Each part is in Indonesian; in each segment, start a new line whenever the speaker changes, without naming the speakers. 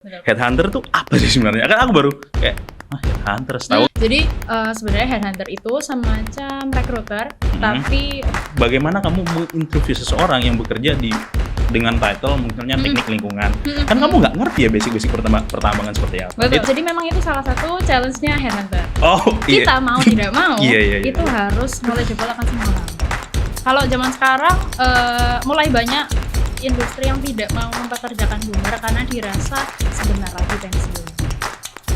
Betul.
Headhunter tuh apa sih sebenarnya? Kan aku baru kayak headhunter tahu.
Jadi sebenarnya headhunter itu semacam recruiter, tapi
Bagaimana kamu menginterview seseorang yang bekerja dengan title misalnya teknik lingkungan? Kan kamu nggak ngerti ya basic-basic pertambangan seperti apa.
betul. Jadi memang itu salah satu challenge-nya headhunter.
Oh iya.
Kita mau tidak mau,
Iya.
itu harus knowledgeable akan semua orang. Kalau zaman sekarang mulai banyak industri yang tidak mau mempekerjakan boomer karena dirasa sebentar lagi pensiun.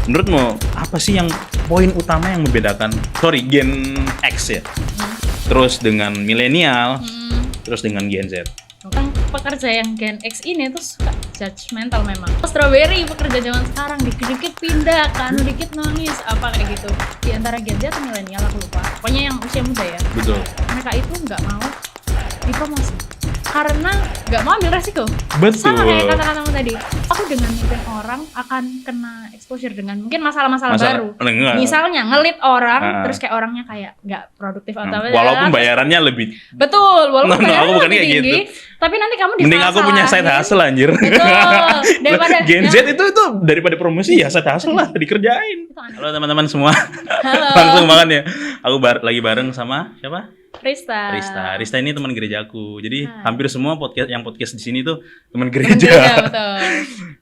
Menurutmu apa sih yang poin utama yang membedakan Gen X ya? Terus dengan milenial, terus dengan Gen Z?
Kan pekerja yang Gen X ini tuh suka judgmental memang. Strawberry pekerja zaman sekarang dikit-dikit pindah kan, dikit nangis apa kayak gitu. Di antara Gen Z atau milenial aku lupa. Pokoknya yang usia muda ya.
Betul.
Mereka itu nggak mau dipromosi karena nggak mau ambil resiko.
Betul.
Sama kayak kata-katamu tadi. Aku dengan mimpin orang akan kena exposure dengan mungkin masalah-masalah baru.
Enggak.
Misalnya ngelit orang, terus kayak orangnya kayak nggak produktif atau apa.
Walaupun bayarannya lebih.
Betul, walaupun
No, aku
bayarannya
bukan
lebih
kayak
tinggi,
gitu.
tapi nanti kamu
Mending aku punya side hustle anjir.
Betul. Daripada
Gen Z itu daripada promosi ya side hustle lah dikerjain.
Itu aneh.
Halo teman-teman semua.
Halo.
Langsung banget ya. Aku lagi bareng sama siapa?
Rista.
Rista ini teman gerejaku. Jadi
Hai.
hampir semua podcast di sini tuh teman
Iya,
gereja.
betul.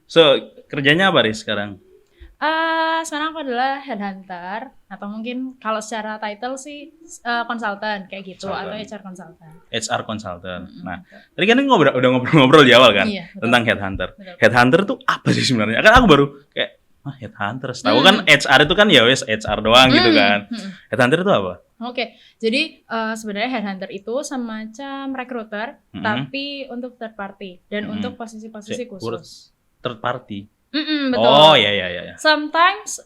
So, kerjanya apa Riz sekarang?
Sekarang aku adalah headhunter atau mungkin kalau secara title sih konsultan kayak gitu
Consultant.
atau HR konsultan.
HR consultant. Nah, tadi kan udah ngobrol di awal kan
Iya, betul.
tentang headhunter.
Betul.
Headhunter tuh apa sih sebenarnya? Kan aku baru kayak headhunter. Tahu kan HR itu kan ya wes HR doang gitu kan. Headhunter itu apa?
Oke, jadi sebenarnya headhunter itu semacam recruiter tapi untuk third party dan untuk posisi-posisi khusus.
Third party.
Betul.
Oh iya.
Sometimes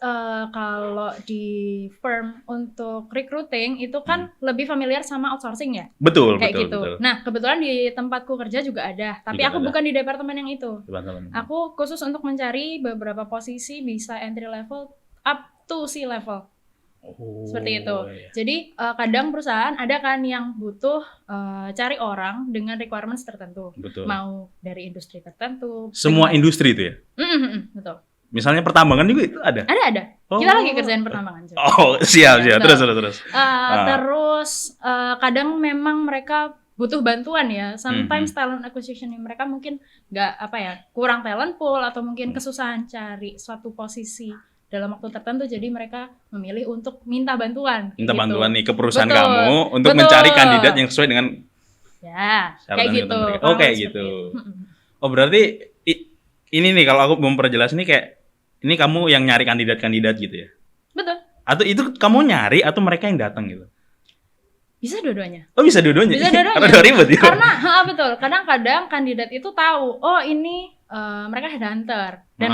kalau di firm untuk recruiting itu kan lebih familiar sama outsourcing ya,
Betul,
kayak
betul,
gitu.
betul.
Nah kebetulan di tempatku kerja juga ada, tapi
Juga
aku
ada.
bukan di departemen yang itu.
Teman-teman.
Aku khusus untuk mencari beberapa posisi bisa entry level up to C level.
Oh,
Seperti itu.
iya.
Jadi kadang perusahaan ada kan yang butuh cari orang dengan requirements tertentu.
Betul.
Mau dari industri tertentu.
Semua industri itu ya.
Betul.
Misalnya pertambangan juga itu ada.
Ada.
Oh.
Kita lagi kerjain pertambangan juga.
Oh, siap.
Iya,
Terus.
Terus kadang memang mereka butuh bantuan ya. Sometimes talent acquisition mereka mungkin kurang talent pool atau mungkin kesusahan cari suatu posisi dalam waktu tertentu, jadi mereka memilih untuk minta bantuan.
Bantuan nih ke perusahaan
Betul.
kamu untuk
Betul.
mencari kandidat yang sesuai dengan
Ya,
syarat
kayak
dan
gitu.
ketentuan mereka. Oh,
Kurang
kayak
lebih
gitu.
seperti itu.
Oh, berarti ini nih kalau aku mau memperjelas ini kayak ini kamu yang nyari kandidat-kandidat gitu ya.
Betul.
Atau itu kamu nyari atau mereka yang datang gitu?
Bisa dua-duanya.
Oh, bisa dua-duanya.
Bisa dua-duanya.
Karena ribet ya.
Karena betul. Kadang-kadang kandidat itu tahu, oh ini mereka headhunter. Dan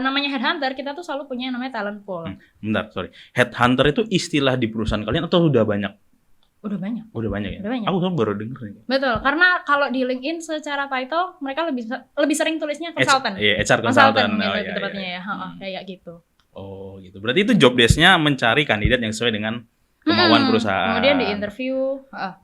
namanya headhunter kita tuh selalu punya yang namanya talent pool.
Bentar, sorry. Headhunter itu istilah di perusahaan kalian atau udah banyak?
Udah banyak.
Udah banyak ya?
Udah banyak.
Aku kan baru denger nih.
Betul, karena kalau di LinkedIn secara title mereka lebih sering tulisnya konsultan.
Iya, HR consultant.
Konsultan
Oh,
lebih
iya,
tepatnya
iya.
ya, kayak gitu.
Oh, gitu. Berarti itu job desk-nya mencari kandidat yang sesuai dengan kemauan perusahaan.
Kemudian di interview,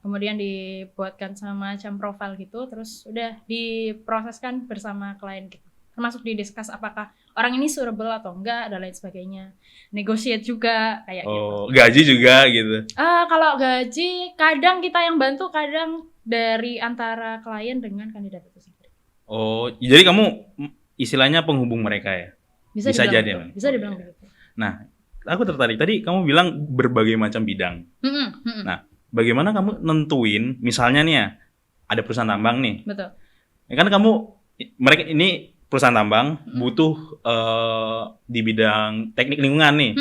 kemudian dibuatkan semacam profile gitu, terus udah diproseskan bersama klien gitu. Termasuk didiskus apakah orang ini suitable atau enggak dan lain sebagainya. Negotiate juga kayak gitu.
Oh, gaji juga gitu.
Kalau gaji kadang kita yang bantu, kadang dari antara klien dengan kandidat itu sendiri.
Oh, jadi kamu istilahnya penghubung mereka ya? Bisa
dibilang
jadi,
begitu.
Bang.
Bisa dibilang begitu.
Nah, aku tertarik. Tadi kamu bilang berbagai macam bidang. Nah, bagaimana kamu nentuin, misalnya nih ya, ada perusahaan tambang nih.
Betul.
Ya kan mereka ini perusahaan tambang butuh di bidang teknik lingkungan nih,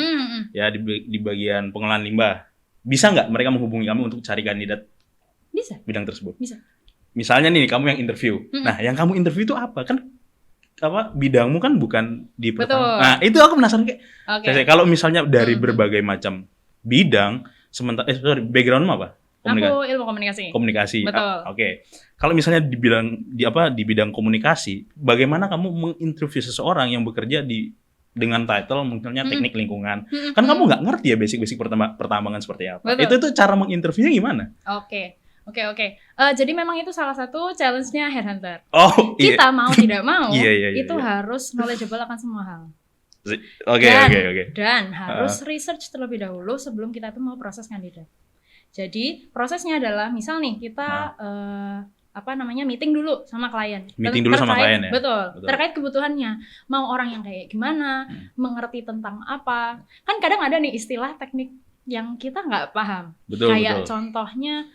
ya di bagian pengolahan limbah. Bisa nggak mereka menghubungi kamu untuk cari kandidat
Bisa.
bidang tersebut?
Bisa.
Misalnya nih kamu yang interview. Nah, yang kamu interview itu apa? Kan bidangmu kan bukan di
Betul.
Nah, itu aku penasaran kayak
Oke.
kalau misalnya dari berbagai macam bidang, backgroundmu apa?
Aku ilmu komunikasi.
Komunikasi.
Betul.
Oke. Kalau misalnya di bidang komunikasi, bagaimana kamu menginterview seseorang yang bekerja dengan title misalnya teknik lingkungan? Kan kamu nggak ngerti ya basic-basic pertambangan seperti apa.
Betul.
Itu cara menginterviewnya gimana?
Oke. Oke. Jadi memang itu salah satu challenge-nya headhunter.
Oh, iya.
Kita mau tidak mau,
Iya.
itu harus knowledgeable akan semua hal.
Oke.
Dan harus research terlebih dahulu sebelum kita tuh mau proses kandidat. Jadi prosesnya adalah misal nih kita meeting dulu sama klien.
Meeting dulu sama klien ya.
Betul. Terkait kebutuhannya. Mau orang yang kayak gimana, mengerti tentang apa. Kan kadang ada nih istilah teknik yang kita nggak paham. Kayak contohnya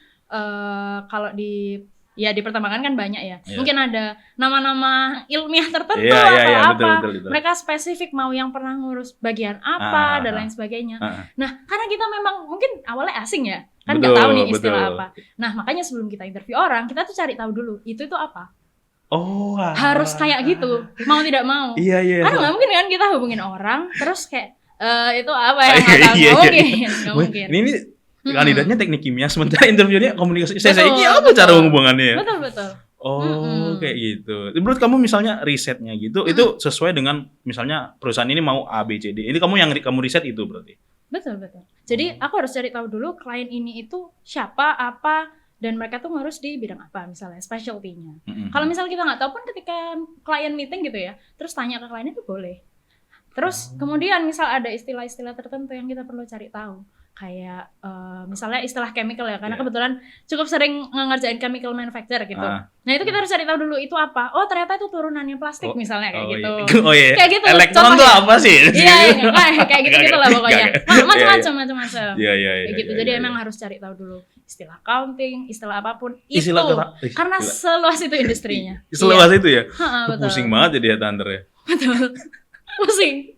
kalau di pertambangan kan banyak ya. Mungkin ada nama-nama ilmiah tertentu atau apa. Betul. Mereka spesifik mau yang pernah ngurus bagian apa dan lain sebagainya. Nah, karena kita memang mungkin awalnya asing ya. Kan nggak tahu nih istilah apa. Nah, makanya sebelum kita interview orang, kita tuh cari tahu dulu itu apa.
Oh,
harus kayak gitu. Mau tidak mau.
Iya.
Karena nggak mungkin kan kita hubungin orang terus kayak itu apa ya nggak mungkin.
Ini kandidatnya teknik kimia, sementara interviewnya komunikasi. Ini apa cara hubungannya?
Betul.
Oh, kayak gitu. Menurut kamu misalnya risetnya gitu, itu sesuai dengan misalnya perusahaan ini mau A, B, C, D. Ini kamu riset itu berarti?
Betul. Jadi aku harus cari tahu dulu klien ini itu siapa, apa, dan mereka tuh harus di bidang apa misalnya, specialty-nya. Kalau misalnya kita nggak tahu pun ketika klien meeting gitu ya, terus tanya ke klien itu boleh. Terus kemudian misal ada istilah-istilah tertentu yang kita perlu cari tahu. Kayak misalnya istilah chemical ya, karena kebetulan cukup sering ngerjain chemical manufacture gitu. Nah itu kita harus cari tahu dulu itu apa. Oh ternyata itu turunannya plastik misalnya kayak gitu.
Iya.
Kayak gitu.
Elektron tuh apa sih?
Iya, kayak gitu lah pokoknya. Macam-macam.
Iya.
Kayak gitu. Jadi emang harus cari tahu dulu istilah accounting, istilah apapun itu. Karena seluas itu industrinya.
Seluas itu ya.
Betul.
Pusing banget jadi headhunter ya.
Betul. Pusing.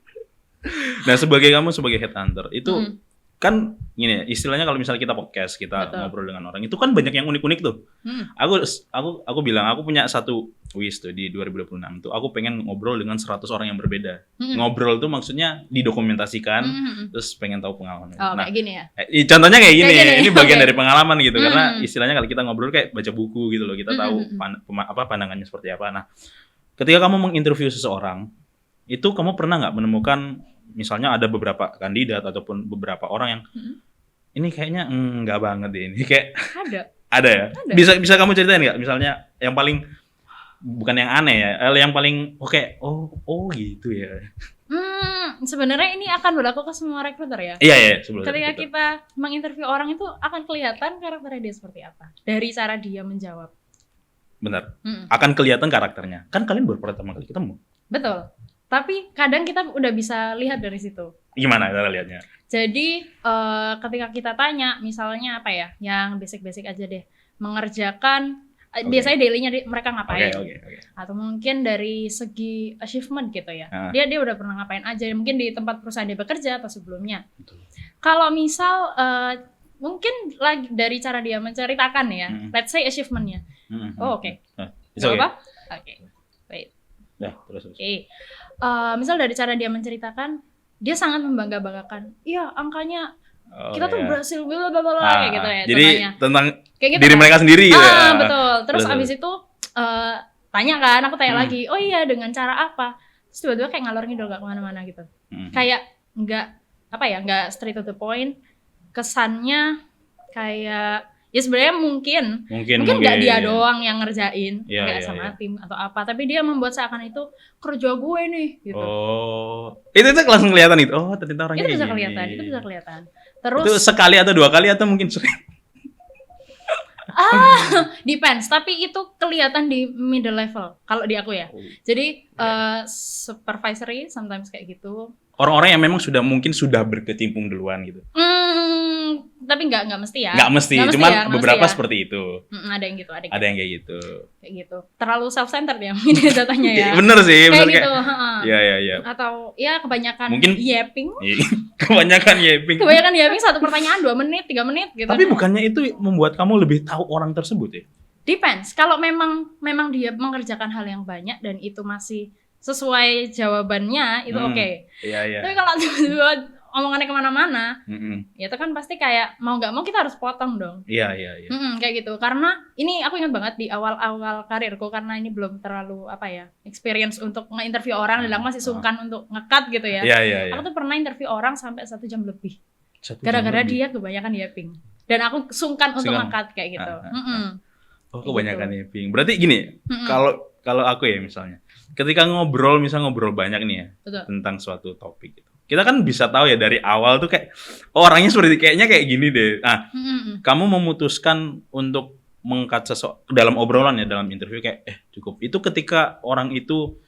Nah sebagai headhunter itu kan gini, istilahnya kalau misalnya kita podcast, kita ngobrol dengan orang, itu kan banyak yang unik-unik tuh. Aku bilang aku punya satu wish tuh di 2026 tuh, aku pengen ngobrol dengan 100 orang yang berbeda. Ngobrol tuh maksudnya didokumentasikan, terus pengen tahu pengalaman.
Kayak gini ya.
Contohnya kayak gini. Ini bagian dari pengalaman gitu, karena istilahnya kalau kita ngobrol kayak baca buku gitu loh, kita tahu pandangannya seperti apa. Nah, ketika kamu menginterview seseorang, itu kamu pernah nggak menemukan misalnya ada beberapa kandidat ataupun beberapa orang yang ini kayaknya enggak banget deh ini kayak ada ya? Ada. Bisa kamu ceritain nggak misalnya yang paling bukan yang aneh ya, yang paling oh gitu ya.
Sebenarnya ini akan berlaku ke semua recruiter ya.
Iya.
Ketika kita menginterview orang itu akan kelihatan karakternya dia seperti apa dari cara dia menjawab.
Benar. Akan kelihatan karakternya. Kan kalian baru pertama kali ketemu.
Betul. Tapi kadang kita udah bisa lihat dari situ.
Gimana cara lihatnya?
Jadi ketika kita tanya, misalnya apa ya, yang basic-basic aja deh, mengerjakan biasanya daily-nya mereka ngapain, atau mungkin dari segi achievement gitu ya, dia udah pernah ngapain aja, mungkin di tempat perusahaan dia bekerja atau sebelumnya. Kalau misal mungkin lagi dari cara dia menceritakan ya, let's say achievement-nya. Apa? Wait.
Terus.
Misal dari cara dia menceritakan, dia sangat membangga-banggakan. Iya, angkanya kita tuh berhasil kayak gitu ya.
Jadi
contohnya.
Tentang
kayak gitu,
diri mereka sendiri gitu.
Betul. Terus abis itu tanya kan, aku tanya lagi, oh iya dengan cara apa? Terus tiba-tiba kayak ngalor ngidul gak kemana-mana gitu. Kayak nggak straight to the point. Kesannya kayak ya sebenarnya mungkin nggak dia doang yang ngerjain, nggak sama tim atau apa, tapi dia membuat seakan itu kerja gue nih gitu.
Itu langsung kelihatan itu. Ternyata orangnya
itu bisa kelihatan. Terus
itu sekali atau dua kali atau mungkin sering?
Depends, tapi itu kelihatan di middle level kalau di aku ya. Jadi supervisory sometimes kayak gitu.
Orang-orang yang memang sudah berkecimpung duluan gitu.
Tapi nggak mesti ya.
Nggak mesti, cuman beberapa seperti itu.
Ada yang gitu,
ada yang kayak gitu.
Kayak gitu. Terlalu self-centered ya mungkin datanya ya.
Bener sih,
kayak gitu.
Iya.
Atau ya kebanyakan
mungkin
yapping.
Kebanyakan yapping
1 pertanyaan 2 menit, 3 menit gitu.
Tapi bukannya itu membuat kamu lebih tahu orang tersebut ya?
Depends. Kalau memang dia mengerjakan hal yang banyak dan itu masih sesuai jawabannya itu oke.
Iya.
Tapi kalau tiba-tiba omongannya kemana-mana, ya itu kan pasti kayak mau nggak mau kita harus potong dong.
Iya.
Kayak gitu. Karena ini aku ingat banget di awal-awal karirku, karena ini belum terlalu experience untuk nge-interview orang, dan aku masih sungkan untuk nge-cut gitu ya.
Iya.
Aku tuh pernah interview orang sampai 1 jam lebih. Gara-gara dia kebanyakan yapping. dan aku sungkan untuk ngangkat kayak gitu.
Oh, kebanyakan nih, Ping. Berarti gini, kalau aku ya misalnya, ketika ngobrol banyak nih ya, betul, tentang suatu topik gitu. Kita kan bisa tahu ya dari awal tuh kayak orangnya seperti kayaknya kayak gini deh. Nah, kamu memutuskan untuk mengangkat sesuatu dalam obrolan ya, dalam interview kayak cukup. Itu ketika orang itu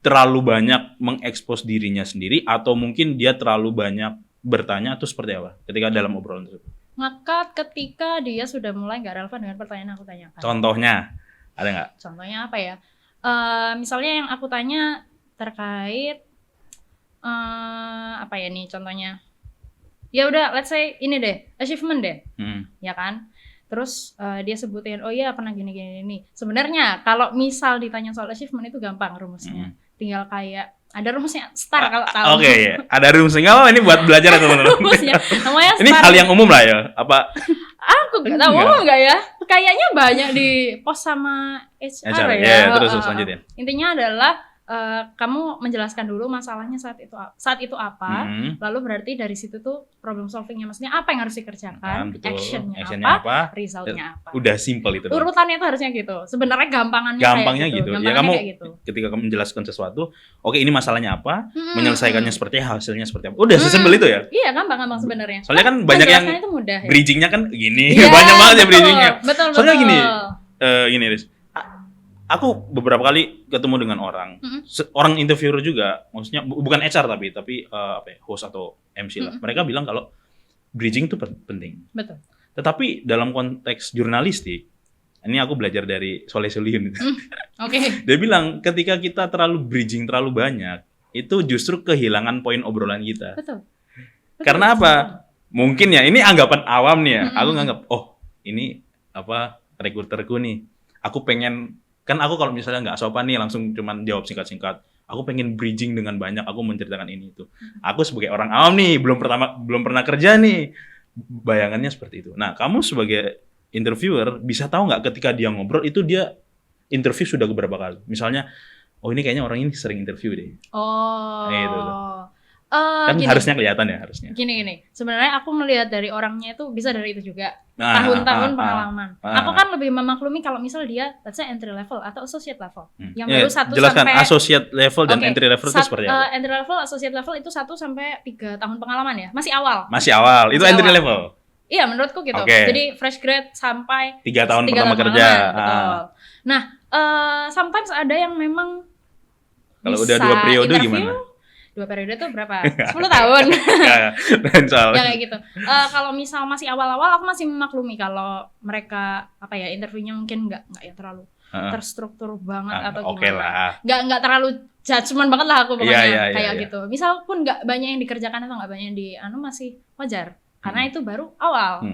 terlalu banyak mengekspos dirinya sendiri atau mungkin dia terlalu banyak bertanya atau seperti apa ketika dalam obrolan tersebut?
Ngangkat ketika dia sudah mulai nggak relevan dengan pertanyaan yang aku tanyakan.
Contohnya ada nggak?
Contohnya apa ya? Misalnya yang aku tanya terkait apa ya nih contohnya? Ya udah, let's say ini deh, achievement deh, ya kan? Terus dia sebutin, oh iya pernah gini. Sebenarnya kalau misal ditanya soal achievement itu gampang rumusnya, tinggal kayak ada rumusnya STAR kalau tahu.
Oke, ya. Ada rumusnya. Nggak apa ini buat belajar ya teman-teman.
Namanya STAR.
Ini hal yang umum lah ya? Apa?
Aku nggak tahu umum nggak ya? Kayaknya banyak di post sama HR ya.
Ya, terus lanjutin.
Intinya adalah kamu menjelaskan dulu masalahnya saat itu apa, lalu berarti dari situ tuh problem solvingnya, maksudnya apa yang harus dikerjakan, actionnya apa, resultnya apa.
Udah simple itu.
Urutannya itu harusnya gitu. Sebenarnya gampangnya
gitu. Ya kamu ketika kamu menjelaskan sesuatu, oke ini masalahnya apa, menyelesaikannya seperti hasilnya seperti apa. Udah sesimpel itu ya.
Iya, gampang sebenarnya.
Soalnya kan banyak yang
mudah, ya?
Bridgingnya kan gini, banyak banget ya bridgingnya.
Betul.
Soalnya gini Riz. Aku beberapa kali ketemu dengan orang, orang interviewer juga, maksudnya bukan HR tapi host atau MC lah. Mereka bilang kalau bridging itu penting.
Betul.
Tetapi dalam konteks jurnalistik, ini aku belajar dari Soleh Solihun.
Oke.
Dia bilang ketika kita terlalu bridging terlalu banyak, itu justru kehilangan poin obrolan kita.
Betul.
Karena apa? Mungkin ya, ini anggapan awam nih ya. Aku nganggap, ini rekruterku nih. Aku pengen. Kan aku kalau misalnya nggak sopan nih langsung cuman jawab singkat-singkat. Aku pengen bridging dengan banyak, aku menceritakan ini itu. Aku sebagai orang awam nih, belum pernah kerja nih. Bayangannya seperti itu. Nah, kamu sebagai interviewer bisa tahu nggak ketika dia ngobrol itu dia interview sudah beberapa kali. Misalnya, ini kayaknya orang ini sering interview deh. Gitu. Kan gini, harusnya kelihatan ya harusnya.
Gini. Sebenarnya aku melihat dari orangnya itu bisa dari itu juga. Tahun-tahun pengalaman. Aku kan lebih memaklumi kalau misal dia let's say entry level atau associate level. Yang baru 1
jelaskan
sampai
associate level dan entry level itu seperti apa?
Entry level, associate level itu 1 sampai 3 tahun pengalaman ya. Masih awal.
Itu entry level.
Iya, menurutku gitu.
Okay.
Jadi fresh grade sampai
3 tahun pertama kerja.
Betul. Nah, sometimes ada yang memang
kalau udah 2 periode gimana?
2 periode tuh berapa? 10 tahun. Ya kayak gitu. Kalau misal masih awal-awal aku masih memaklumi kalau mereka interviewnya mungkin nggak yang terlalu terstruktur banget atau gimana. Nggak terlalu judgement banget lah aku pokoknya kayak gitu. Misal pun nggak banyak yang dikerjakan atau nggak banyak yang masih wajar karena itu baru awal.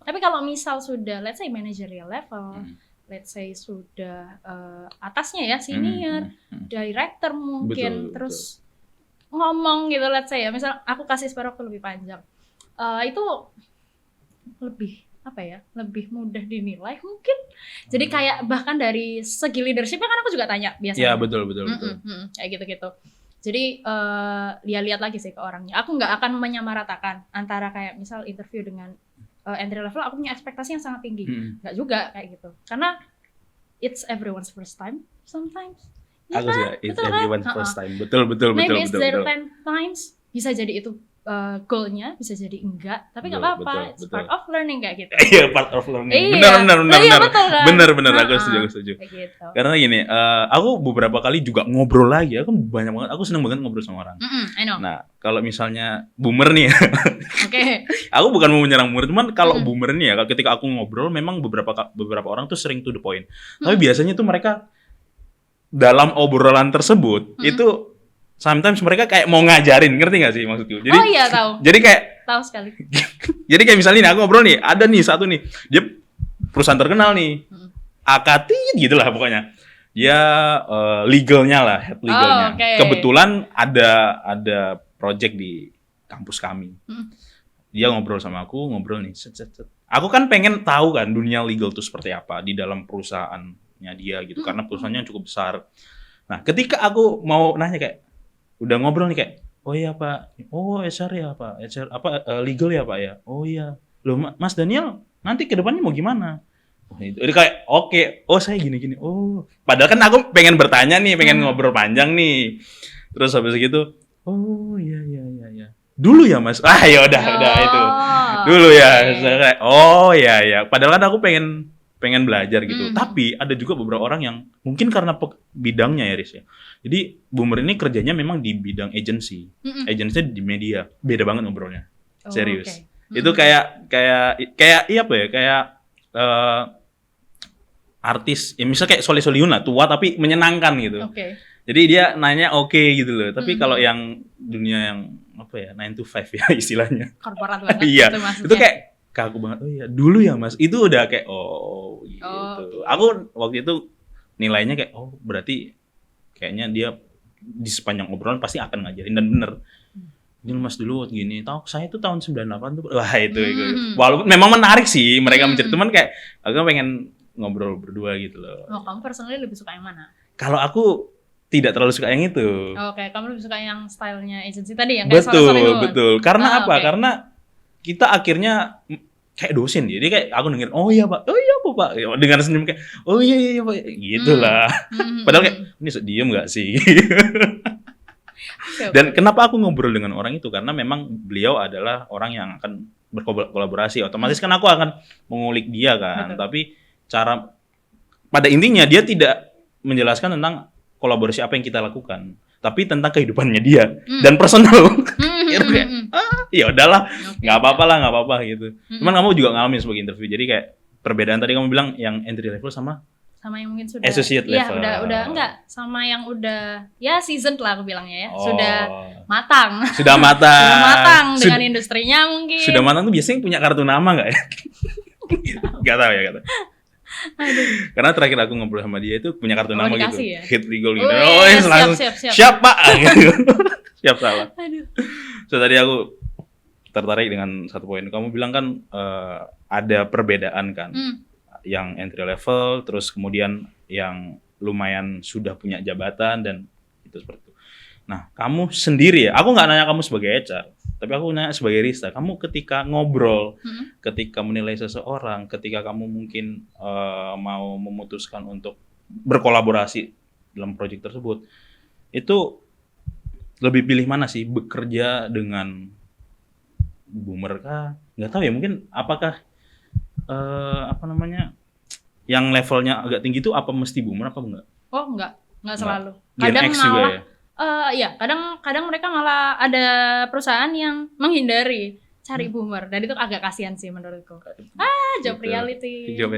Tapi kalau misal sudah let's say managerial level, let's say sudah atasnya ya senior, director mungkin, terus ngomong gitu let's say ya, misal aku kasih spare waktu lebih panjang, itu lebih lebih mudah dinilai mungkin. Jadi kayak bahkan dari segi leadership kan aku juga tanya biasanya.
Iya betul.
Kayak gitu. Jadi lihat lagi sih ke orangnya. Aku nggak akan menyamaratakan antara kayak misal interview dengan entry level aku punya ekspektasi yang sangat tinggi. Nggak juga kayak gitu. Karena it's everyone's first time sometimes. Ya
aku juga it's everyone's first time. Betul.
Maybe it's their 10 times. Bisa jadi itu goal-nya, bisa jadi enggak, tapi nggak apa-apa. It's part of learning kayak gitu.
Iya, part of learning. Benar.
Betul kan?
Benar, aku setuju.
Kayak gitu.
Karena gini, aku beberapa kali juga ngobrol lagi. Aku banyak banget, aku seneng banget ngobrol sama orang.
I know.
Nah, kalau misalnya boomer nih,
Oke.
Aku bukan mau menyerang boomer, cuman kalau boomer nih ya, ketika aku ngobrol, memang beberapa orang tuh sering to the point. Tapi biasanya tuh mereka dalam obrolan tersebut itu sometimes mereka kayak mau ngajarin, ngerti gak sih maksudku? Jadi,
iya tahu.
Jadi kayak
tahu sekali.
Jadi kayak misalnya nih aku ngobrol nih, ada nih satu nih, dia perusahaan terkenal nih, Akati gitu lah pokoknya. Dia legalnya lah, head legalnya. Kebetulan ada project di kampus kami. Dia ngobrol sama aku, ngobrol nih, Aku kan pengen tahu kan dunia legal itu seperti apa di dalam perusahaannya dia gitu, karena perusahaannya cukup besar. Nah, ketika aku mau nanya kayak udah ngobrol nih kayak, oh iya Pak, oh HR ya Pak, HR legal ya Pak ya, oh iya, loh Mas Daniel nanti ke depannya mau gimana? Oh, itu kayak oke, oh saya gini-gini. Oh, padahal kan aku pengen bertanya nih, pengen ngobrol panjang nih. Terus habis gitu, oh iya. Dulu ya Mas. Ah ya udah itu. Dulu ya. Saya kayak oh iya. Padahal kan aku pengen belajar gitu. Tapi ada juga beberapa orang yang mungkin karena bidangnya ya Riz ya. Jadi boomer ini kerjanya memang di bidang agency. Agency di media. Beda banget ngobrolnya. Serius. Itu kayak iya apa ya? Kayak artis, ya misalnya kayak Soleh Solihun lah, tua tapi menyenangkan gitu. Jadi dia nanya gitu loh. Tapi kalau yang dunia yang apa ya 9 to 5 ya istilahnya.
Korporat banget.
Iya. Itu kayak kaku banget. Oh iya, dulu ya Mas. Itu udah kayak gitu. Aku waktu itu nilainya kayak berarti kayaknya dia di sepanjang obrolan pasti akan ngajarin dan bener. Ini Mas dulu gini, tahu saya itu tahun 98 tuh. Wah, itu. Walaupun memang menarik sih mereka menceritakan, cuman kayak aku pengen ngobrol berdua gitu loh.
Oh, kamu personally lebih suka yang mana?
Kalau aku tidak terlalu suka yang itu.
Oke, kamu lebih suka yang stylenya agency tadi yang kayak Soleh-Solihun.
Betul. Karena apa? Karena kita akhirnya kayak dosen, jadi kayak aku dengerin, oh iya Pak, dengan senyum kayak, oh iya Pak, gitulah. Padahal kayak ini diem nggak sih? Dan kenapa aku ngobrol dengan orang itu? Karena memang beliau adalah orang yang akan berkolaborasi. Otomatis kan aku akan mengulik dia kan. Betul. Tapi pada intinya dia tidak menjelaskan tentang kolaborasi apa yang kita lakukan, tapi tentang kehidupannya dia dan personal. Ya udahlah, nggak apa-apa gitu. Cuman kamu juga ngalamin sebagai interview. Jadi kayak perbedaan tadi kamu bilang yang entry level sama
yang mungkin sudah
associate level.
Iya, udah enggak, sama yang udah ya seasoned lah aku bilangnya ya. Sudah matang.
Sudah matang
dengan industrinya mungkin.
Sudah matang tuh biasanya punya kartu nama enggak ya? Enggak tahu ya, kata. Aduh. Karena terakhir aku ngobrol sama dia itu punya kartu nama gitu.
Ya?
Hit Rigol gitu. Langsung siap Pak. Siap salah. Aduh. So tadi aku tertarik dengan satu poin. Kamu bilang kan ada perbedaan kan. Yang entry level, terus kemudian yang lumayan sudah punya jabatan dan itu seperti itu. Nah, kamu sendiri ya, aku nggak nanya kamu sebagai HR, tapi aku nanya sebagai Rista. Kamu ketika ngobrol, ketika menilai seseorang, ketika kamu mungkin mau memutuskan untuk berkolaborasi dalam proyek tersebut, itu lebih pilih mana sih? Bekerja dengan boomer kah? Nggak tahu ya, mungkin apakah yang levelnya agak tinggi itu apa mesti boomer apa enggak?
Oh, enggak selalu.
Kadang Gen X juga ya?
Iya, kadang mereka malah ada perusahaan yang menghindari cari boomer, dan itu agak kasihan sih menurutku. Job reality. Job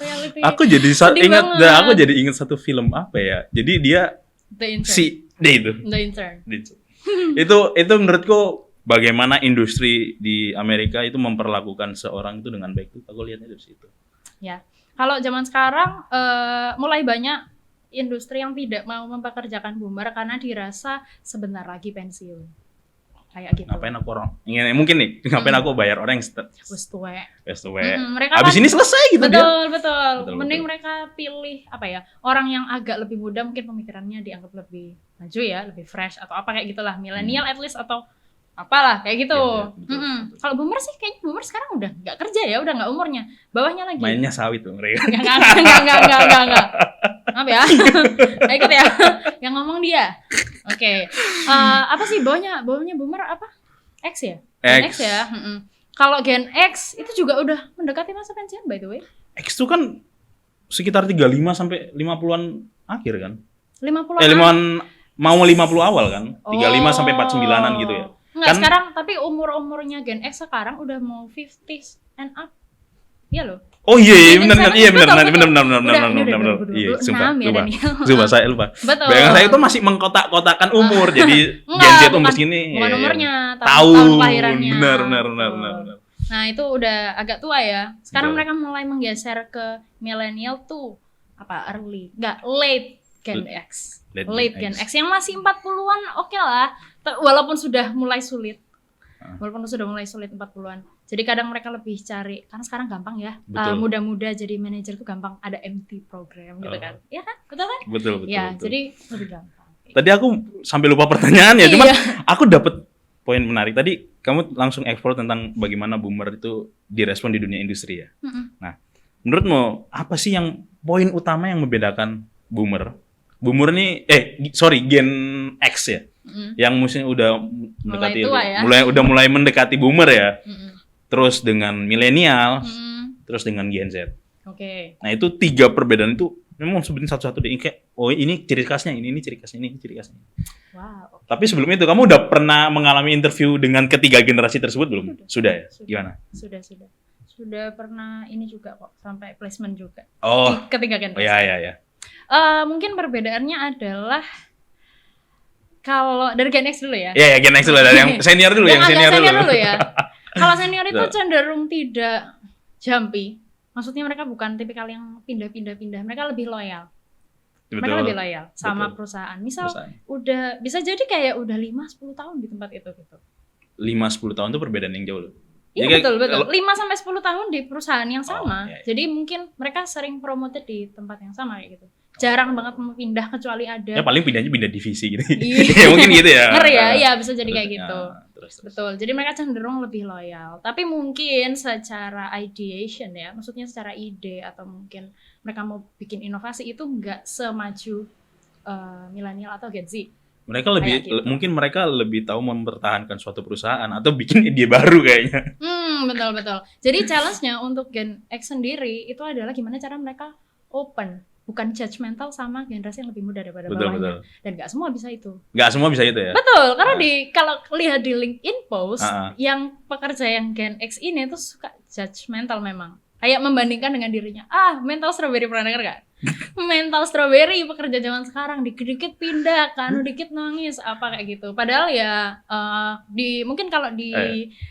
reality.
Aku jadi ingat satu film apa ya? Jadi dia
The Intern.
Itu menurutku bagaimana industri di Amerika itu memperlakukan seorang itu dengan baik, itu aku lihatnya dari situ.
Ya, kalau zaman sekarang mulai banyak industri yang tidak mau mempekerjakan boomer karena dirasa sebentar lagi pensiun. Kayak gitu.
Ngapain aku ngapain aku bayar orang yang
wes tuwek.
Abis ini selesai gitu.
Betul. Mending mereka pilih orang yang agak lebih muda, mungkin pemikirannya dianggap lebih maju ya, lebih fresh atau apa kayak gitulah, milenial at least atau apalah kayak gitu. Betul. Kalau boomer sih kayaknya boomer sekarang udah nggak kerja ya, udah nggak umurnya, bawahnya lagi.
Mainnya sawit tuh mereka.
Enggak. Maaf ya. Nggak ikut ya. Yang ngomong dia. Oke. Apa sih bawahnya boomer apa? X ya? X ya. Kalau Gen X itu juga udah mendekati masa pensiun by the way.
X itu kan sekitar 35 sampai 50-an akhir kan?
50-an.
Mau 50 awal kan? 35 sampai 49-an gitu ya.
Enggak, kan, sekarang tapi umur-umurnya Gen X sekarang udah mau 50s and up. Iya loh.
Oh iya benar. Iya, sumpah saya lupa.
Betul.
Bayangan saya itu masih mengkotak-kotakan umur. Jadi Gen Z umur segini.
Bukan umurnya,
tahun
kelahirannya.
Benar.
Nah, itu udah agak tua ya. Sekarang mereka mulai menggeser ke millennial tuh late Gen X. Late Gen X yang masih 40-an oke lah. Walaupun sudah mulai sulit. 40-an. Jadi kadang mereka lebih cari, karena sekarang gampang ya. Muda-muda jadi manajer tuh gampang, ada MT program gitu kan. Iya kan? Betul kan?
Betul.
Ya, jadi lebih gampang.
Tadi aku sampai lupa pertanyaannya, cuman aku dapat poin menarik. Tadi kamu langsung explore tentang bagaimana boomer itu direspon di dunia industri ya. Nah, menurutmu apa sih yang poin utama yang membedakan boomer? Boomer nih, Gen X ya, yang mungkin udah mendekati, mulai mendekati boomer ya. Terus dengan milenial, terus dengan Gen Z.
Oke.
Nah itu 3 perbedaan itu memang sebutin satu-satu deh. Kayak, ini ciri khasnya, ini ciri khasnya, ini ciri khasnya.
Wow.
Tapi sebelum itu kamu udah pernah mengalami interview dengan ketiga generasi tersebut belum? Sudah ya? Gimana?
Sudah pernah ini juga kok, sampai placement juga.
Oh.
Ketiga generasi.
Oh ya.
Mungkin perbedaannya adalah kalau dari Gen X dulu ya.
Iya, Gen X dulu, dari yang senior dulu,
yang senior dulu ya. Kalau senior itu cenderung tidak jumpy. Maksudnya mereka bukan tipikal yang pindah-pindah. Mereka lebih loyal. Mereka lebih loyal sama perusahaan. Misal udah bisa jadi kayak udah 5-10 tahun di tempat itu gitu.
5-10 tahun itu perbedaan yang jauh loh.
Iya betul. 5-10 tahun di perusahaan yang sama. Iya. Jadi mungkin mereka sering promoted di tempat yang sama kayak gitu. Jarang banget mau pindah kecuali ada. Ya paling
pindahnya pindah divisi gitu. Ya mungkin gitu ya.
Ngeri ya, iya bisa jadi kayak gitu. Terus. Betul. Jadi mereka cenderung lebih loyal. Tapi mungkin secara ideation ya, maksudnya secara ide atau mungkin mereka mau bikin inovasi itu nggak semaju milenial atau Gen Z.
Mungkin mereka lebih tahu mempertahankan suatu perusahaan atau bikin ide baru kayaknya.
Betul. Jadi challenge-nya untuk Gen X sendiri itu adalah gimana cara mereka open, bukan judgmental sama generasi yang lebih muda daripada bawahnya. Dan nggak semua bisa itu. Nggak semua bisa itu ya? Betul, karena kalau lihat di LinkedIn post, yang pekerja yang Gen X ini tuh suka judgmental memang. Kayak membandingkan dengan dirinya. Mental strawberry, pernah denger gak? Mental strawberry pekerja zaman sekarang, dikit-dikit pindah kan, dikit nangis, apa kayak gitu. Padahal ya mungkin kalau di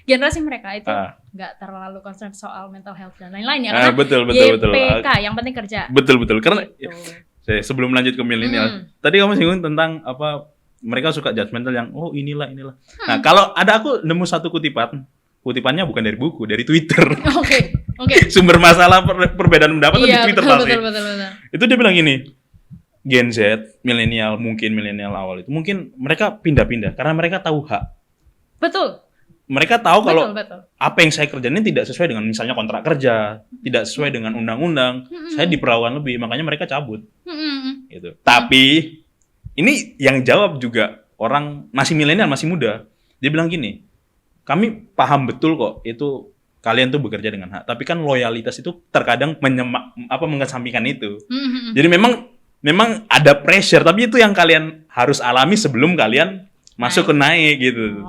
generasi mereka itu nggak terlalu concern soal mental health dan lain-lain ya. Karena
betul.
YPK yang penting kerja.
Betul. Karena sebelum lanjut ke milenial, tadi kamu singgung tentang apa mereka suka judgmental yang inilah. Nah kalau aku nemu satu kutipannya bukan dari buku, dari Twitter. Oke. Sumber masalah perbedaan pendapat di Twitter pasti. Betul. Itu dia bilang gini, Gen Z, mungkin milenial awal itu, mungkin mereka pindah-pindah karena mereka tahu hak.
Betul.
Mereka tahu kalau apa yang saya kerjain ini tidak sesuai dengan misalnya kontrak kerja, tidak sesuai dengan undang-undang, saya diperlakukan lebih, makanya mereka cabut. Gitu. Tapi ini yang jawab juga orang masih milenial, masih muda. Dia bilang gini, kami paham betul kok itu kalian tuh bekerja dengan hak, tapi kan loyalitas itu terkadang mengesampingkan itu. Jadi memang ada pressure, tapi itu yang kalian harus alami sebelum kalian masuk ke naik gitu.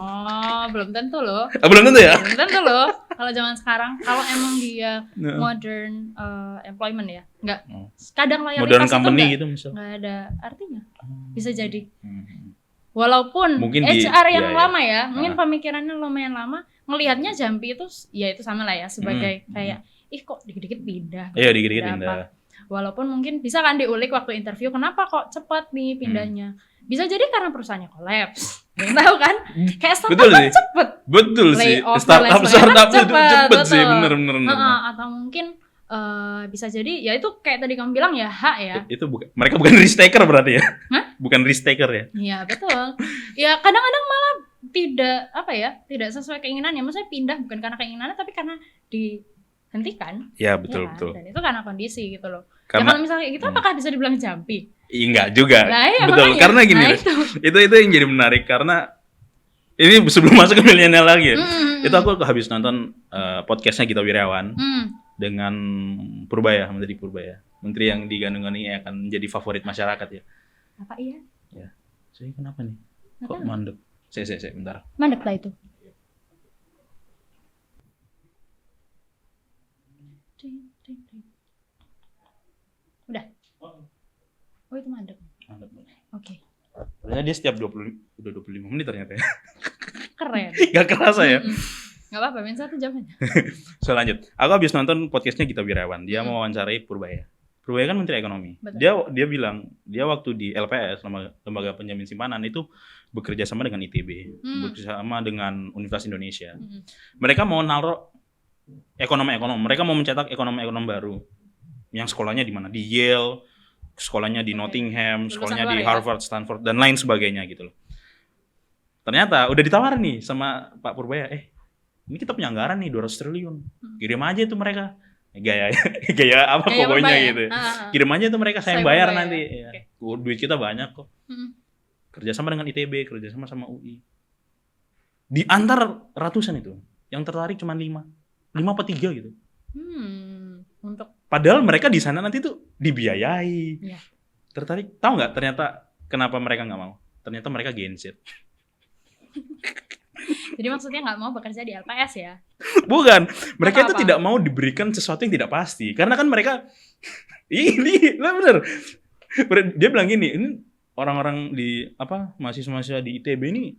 Belum tentu loh.
Belum tentu ya?
Belum tentu loh. Kalau zaman sekarang, kalau emang dia modern employment ya, nggak. Kadang loyalitas
modern
itu
company gitu
nggak ada artinya. Bisa jadi. Walaupun mungkin HR yang lama ya, mungkin pemikirannya lumayan lama, ngelihatnya Jampi itu ya itu sama lah ya sebagai kayak kok dikit-dikit pindah.
Iya, dikit-dikit pindah.
Walaupun mungkin bisa kan diulik waktu interview kenapa kok cepat nih pindahnya. Bisa jadi karena perusahaannya kolaps. Yang tahu kan? Kayak startup kan cepet.
Betul sih. Startup cepet sih, bener.
Atau mungkin bisa jadi ya itu kayak tadi kamu bilang ya hak ya.
Itu mereka bukan risk taker berarti ya? Bukan risk taker ya?
Iya betul. Ya kadang-kadang malah tidak sesuai keinginannya. Maksudnya pindah bukan karena keinginannya tapi karena dihentikan.
Ya betul.
Dan itu karena kondisi gitu loh. Kalau misalnya kayak gitu apakah bisa dibilang Jampi?
Enggak juga. Betul.
Makanya.
Karena gini itu yang jadi menarik karena ini sebelum masuk ke milenial lagi ya. Itu aku habis nonton podcastnya Gita Wirjawan. Dengan Menteri Purbaya. Menteri yang digandung-gandungi akan menjadi favorit masyarakat ya.
Apa iya?
Ya. Saya kenapa nih? Kok mandek? Saya bentar.
Mandek lah itu. Udah. Oh itu mandek. Oke.
Ternyata dia setiap 25 menit ternyata ya.
Keren.
Gak kerasa ya.
Gak apa-apa, main 1 jam aja.
So lanjut. Aku habis nonton podcastnya Gita Wirjawan. Dia mau wawancarai Purbaya. Purbaya kan Menteri Ekonomi. Betul. Dia bilang, dia waktu di LPS, Lembaga Penjamin Simpanan itu bekerja sama dengan ITB, bekerja sama dengan Universitas Indonesia. Mereka mau naruh ekonomi. Mereka mau mencetak ekonomi baru. Yang sekolahnya di mana? Di Yale, sekolahnya di Nottingham, sekolahnya di Harvard, Stanford, dan lain sebagainya gitu loh. Ternyata udah ditawarin nih sama Pak Purbaya, ini kita punya anggaran nih 200 triliun. Kirim aja itu mereka. Gaya apa
Gaya
pokoknya
Purbaya.
gitu. Kirim aja itu mereka, saya bayar nanti.
Okay.
Ya. Duit kita banyak kok. Kerjasama dengan ITB, kerjasama sama UI. Di antar ratusan itu, yang tertarik cuma 5 apa 3 gitu.
Untuk
Padahal mereka di sana nanti tuh dibiayai.
Iya.
Tertarik, tahu nggak ternyata kenapa mereka nggak mau? Ternyata mereka Gen Z.
Jadi maksudnya nggak mau bekerja di LPS ya?
Bukan, mereka itu
Apa-apa?
tidak mau diberikan sesuatu yang tidak pasti. Karena kan mereka ini lah bener. Dia bilang gini, ini orang-orang di mahasiswa-mahasiswa di ITB ini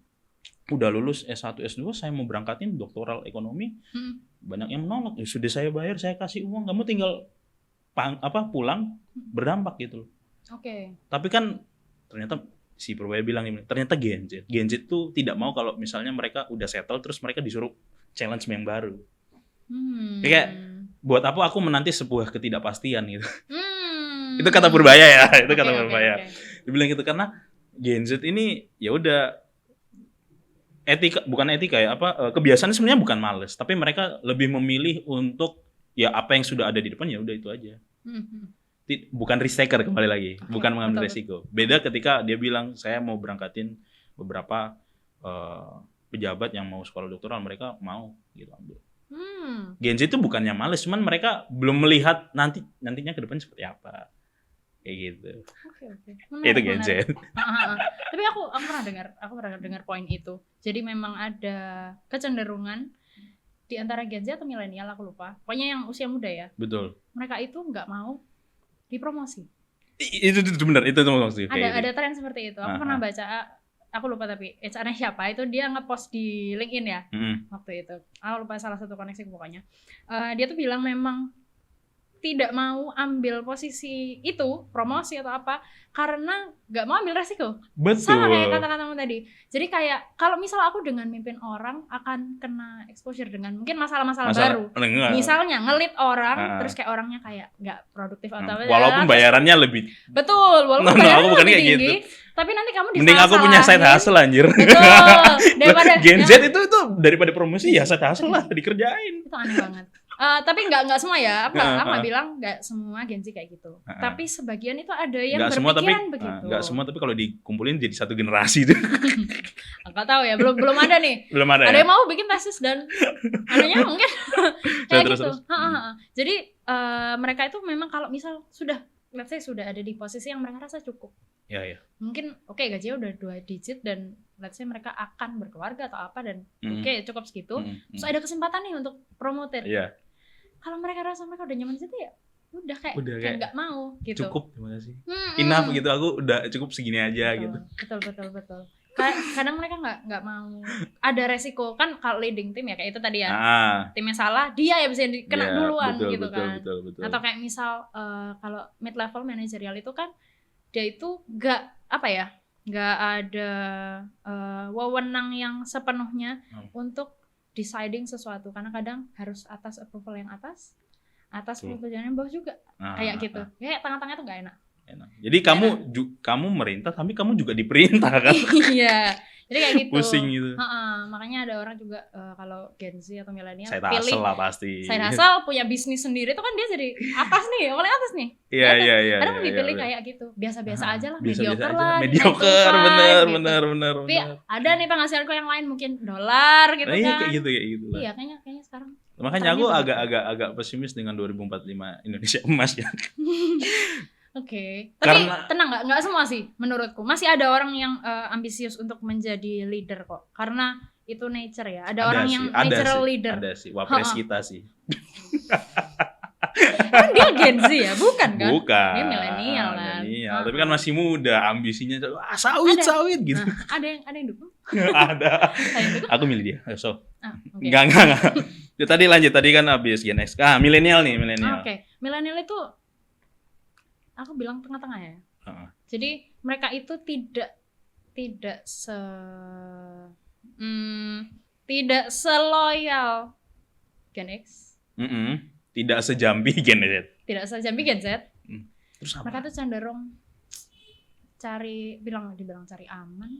udah lulus S1, S2, saya mau berangkatin doktoral ekonomi. Banyak yang menolak. Ya sudah saya bayar, saya kasih uang, kamu tinggal pulang berdampak gitu loh.
Oke.
Tapi kan ternyata si Purbaya bilang ini, ternyata Gen Z tuh tidak mau kalau misalnya mereka udah settle terus mereka disuruh challenge yang baru. Kayak buat apa aku menanti sebuah ketidakpastian gitu. Itu kata Purbaya ya, itu kata Purbaya.
Okay.
Dibilang gitu karena Gen Z ini ya udah bukan etika ya, kebiasaan sebenarnya bukan males, tapi mereka lebih memilih untuk ya apa yang sudah ada di depan ya udah itu aja. Bukan risk taker kembali lagi, bukan mengambil resiko. Beda ketika dia bilang saya mau berangkatin beberapa pejabat yang mau sekolah doktoral, mereka mau gitu ambil. Gen Z itu bukannya males, cuman mereka belum melihat nantinya ke depan seperti apa. Kayak gitu.
Menarik,
itu Gen Z.
Tapi aku pernah dengar poin itu. Jadi memang ada kecenderungan di antara Gen Z atau milenial, aku lupa. Pokoknya yang usia muda ya.
Betul.
Mereka itu nggak mau dipromosi.
Itu benar, itu maksudnya.
Ada tren seperti itu. Aku pernah baca, aku lupa tapi HR-nya siapa, itu dia ngepost di LinkedIn ya. Waktu itu. Aku lupa salah satu koneksi pokoknya. Dia tuh bilang memang tidak mau ambil posisi itu, promosi atau apa, karena nggak mau ambil resiko.
Betul.
Sama kayak kata-katamu tadi. Jadi kayak kalau misal aku dengan mimpin orang akan kena exposure dengan mungkin masalah-masalah baru. Misalnya ngelit orang, terus kayak orangnya kayak nggak produktif atau apa.
Walaupun bayarannya lebih.
Betul, walaupun bayarannya lebih tinggi. Gitu. Tapi nanti kamu
mending aku punya side hustle anjir.
Betul. Daripada
Gen Z itu daripada promosi ya side hustle lah dikerjain.
Itu aneh banget. Tapi nggak semua ya, aku nggak bilang nggak semua Gen Z kayak gitu. Tapi sebagian itu ada yang berpikiran begitu.
Nggak semua, tapi kalau dikumpulin jadi satu generasi itu.
Nggak tahu ya, belum ada nih.
Belum ada.
Ada yang mau bikin tesis dan anunya mungkin kayak gitu. Jadi mereka itu memang kalau misal sudah, let's say sudah ada di posisi yang mereka rasa cukup.
Ya.
Mungkin gajinya udah 2 digit dan let's say mereka akan berkeluarga atau apa dan cukup segitu. Terus ada kesempatan nih untuk promoted.
Iya.
Kalau mereka rasa mereka udah nyaman di situ ya udah kayak nggak mau gitu.
Cukup, terima kasih. Enough gitu, aku udah cukup segini aja gitu.
Betul. Kadang mereka nggak mau ada resiko kan kalau leading tim ya kayak itu tadi ya. Timnya salah, dia ya bisa kena duluan gitu kan.
Betul.
Atau kayak misal kalau mid level managerial itu kan dia itu nggak ada wewenang yang sepenuhnya untuk deciding sesuatu, karena kadang harus atas approval yang atas approval yang bawah juga kayak gitu. Kayak tengah-tengah tuh nggak enak.
Jadi kamu merintah tapi kamu juga diperintah kan?
Iya. Jadi kayak gitu.
Pusing gitu.
Makanya ada orang juga kalau Gen Z atau milenial
pilih lah pasti.
Saya rasa punya bisnis sendiri itu kan dia jadi atas nih, paling atas nih.
Iya.
Kadang lebih pilih kayak gitu. Biasa-biasa aja lah, mediocre lah.
Mediocre, benar.
Tapi ada nih penghasilanku yang lain mungkin $, gitu kan.
Iya kayak gitu lah.
Iya, kayaknya sekarang.
Makanya aku agak pesimis dengan 2045 Indonesia emas ya.
Oke. Tapi tenang, nggak semua sih menurutku. Masih ada orang yang ambisius untuk menjadi leader kok. Karena itu nature ya. Ada orang yang natural leader.
Ada sih, wapres kita sih.
Kan dia Gen Z ya, bukan kan?
Bukan.
Dia milenial kan.
Tapi kan masih muda, ambisinya sawit gitu.
Ada yang dukung?
Ada. Aku milih dia. So.
Okay.
Enggak. Ya, tadi kan habis Gen X. Milenial nih, milenial.
Oke. Milenial itu aku bilang tengah-tengah ya. Jadi mereka itu tidak seloyal Gen X.
Tidak sejambi Gen Z.
Tidak sejambi Gen Z.
Terus apa?
Mereka tuh cenderung dibilang cari aman.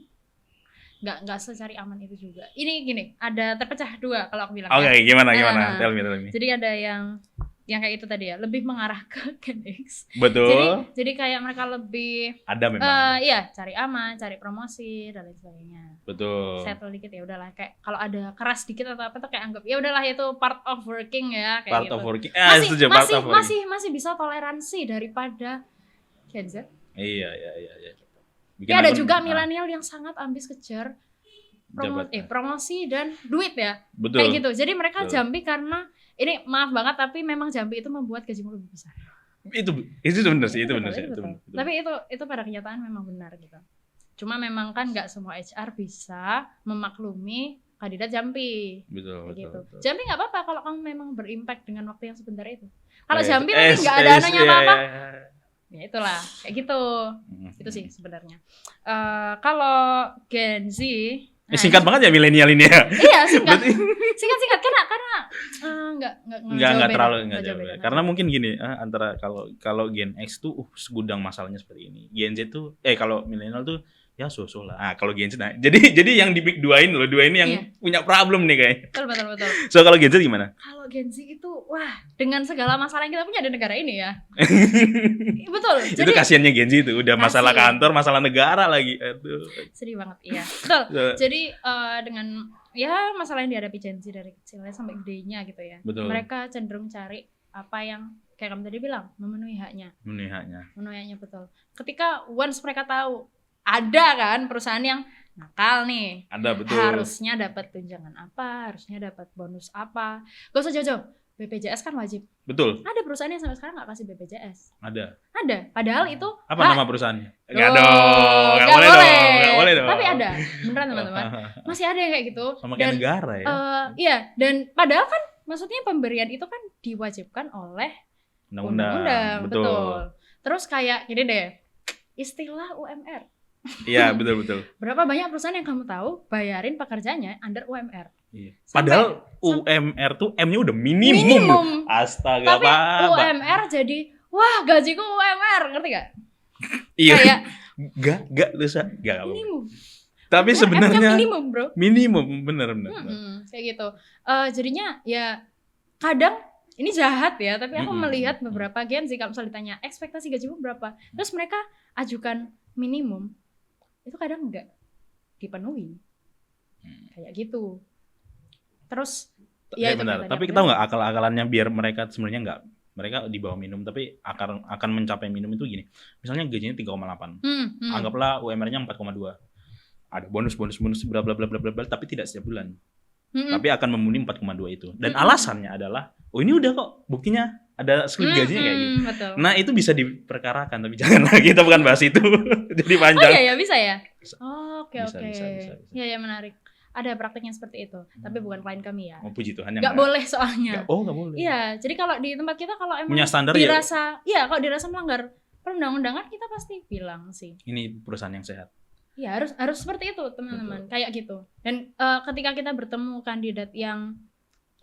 nggak secari aman itu juga. Ini gini, ada terpecah dua kalau aku bilang.
Oke, gimana? Tell me.
Jadi ada yang kayak itu tadi ya, lebih mengarah ke Gen X.
Betul.
Jadi kayak mereka lebih
ada memang.
Iya, cari aman, cari promosi dan lain sebagainya.
Betul.
Settle dikit ya udahlah, kayak kalau ada keras dikit atau apa tuh kayak anggap ya udahlah itu part of working ya, kayak
part
gitu.
Of working.
Masih bisa toleransi daripada Gen Z.
Iya.
Ya ada juga milenial yang sangat ambis kejar promosi dan duit ya.
Betul.
Kayak gitu. Jadi mereka jambi karena ini maaf banget tapi memang jambi itu membuat gajimu lebih besar.
Itu benar sih, itu benar sih.
Tapi itu pada kenyataan memang benar gitu. Cuma memang kan nggak semua HR bisa memaklumi kandidat jambi.
Betul.
Jambi nggak apa-apa kalau kamu memang berimpact dengan waktu yang sebentar itu. Kalau jambi nanti nggak ada ananya apa-apa. Ya itulah, kayak gitu. Itu sih sebenarnya. Kalau Gen Z
singkat banget ya milenial ini ya.
Iya, singkat karena
nggak terlalu jauh. Karena mungkin gini, antara kalau Gen X tuh segudang masalahnya seperti ini. Gen Z tuh kalau milenial tuh ya so-so lah. Kalau Gen Z jadi yang dua ini yang punya problem nih kayaknya.
Betul.
So kalau Gen Z gimana?
Kalau Gen Z itu dengan segala masalah yang kita punya di negara ini ya. Betul.
Itu kasiannya Gen Z itu udah masalah kantor, masalah negara lagi. Aduh.
Sedih banget, iya. Betul. Jadi dengan masalah yang dihadapi Gen Z dari kecilnya sampai gedenya gitu ya.
Betul.
Mereka cenderung cari apa yang kayak kamu tadi bilang, memenuhi haknya. Memenuhi haknya, betul. Ketika once mereka tahu ada kan perusahaan yang nakal nih.
Ada, betul.
Harusnya dapat tunjangan apa, harusnya dapat bonus apa. Gak usah jauh-jauh. BPJS kan wajib.
Betul.
Ada perusahaan yang sampai sekarang gak kasih BPJS.
Ada.
Padahal itu
apa nama perusahaannya? Enggak boleh dong.
Tapi ada. Beneran teman-teman. Masih ada yang kayak gitu.
Sama kayak negara ya.
Iya, dan padahal kan maksudnya pemberian itu kan diwajibkan oleh undang-undang. Betul. Terus kayak gini deh. Istilah UMR.
Iya, betul.
Berapa banyak perusahaan yang kamu tahu bayarin pekerjanya under UMR?
Iya. Padahal UMR tuh M-nya udah minimum. Astaga,
tapi UMR jadi gajiku UMR, ngerti gak?
Iya.
Kayak
enggak
minimum.
Tapi sebenarnya
minimum, bro.
Minimum, bener.
Kayak gitu. Jadinya ya kadang ini jahat ya, tapi aku melihat beberapa Gen Z kalau misalnya ditanya ekspektasi gajimu berapa, terus mereka ajukan minimum, itu kadang enggak dipenuhi. Kayak gitu. Terus
benar. Tapi kita nggak akal-akalannya biar mereka sebenarnya mereka di bawah minimum tapi akan mencapai minimum itu gini. Misalnya gajinya 3,8. Anggaplah UMR-nya 4,2. Ada bonus bla bla bla tapi tidak setiap bulan. Tapi akan memenuhi 4,2 itu. Dan alasannya adalah ini udah kok buktinya ada slip gajinya kayak gitu.
Betul.
Nah, itu bisa diperkarakan tapi janganlah kita bukan bahas itu. Jadi panjang.
Oh iya, bisa ya? Oke.
Bisa.
Iya, menarik. Ada praktiknya seperti itu, tapi bukan klien kami ya.
Puji Tuhan.
Nggak boleh soalnya.
Nggak boleh.
Iya, jadi kalau di tempat kita kalau emang
punya standar
kalau dirasa melanggar perundang-undangan kita pasti bilang sih. Ini
perusahaan yang sehat.
Iya, harus seperti itu, teman-teman. Kayak gitu. Dan ketika kita bertemu kandidat yang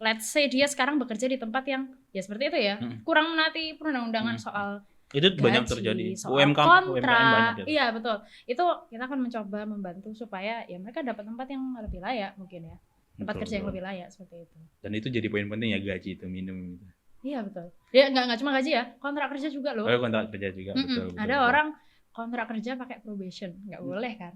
let's say dia sekarang bekerja di tempat yang ya seperti itu ya, kurang menaati perundang-undangan soal
itu gaji, banyak terjadi UMKM banyak.
Iya, betul. Itu kita akan mencoba membantu supaya ya mereka dapat tempat yang lebih layak mungkin ya. Tempat kerja yang lebih layak seperti itu.
Dan itu jadi poin penting ya, gaji itu minimum itu.
Iya, betul. Ya enggak cuma gaji ya, kontrak kerja juga loh.
Kontrak kerja juga, betul.
Ada orang kontrak kerja pakai probation, nggak boleh kan?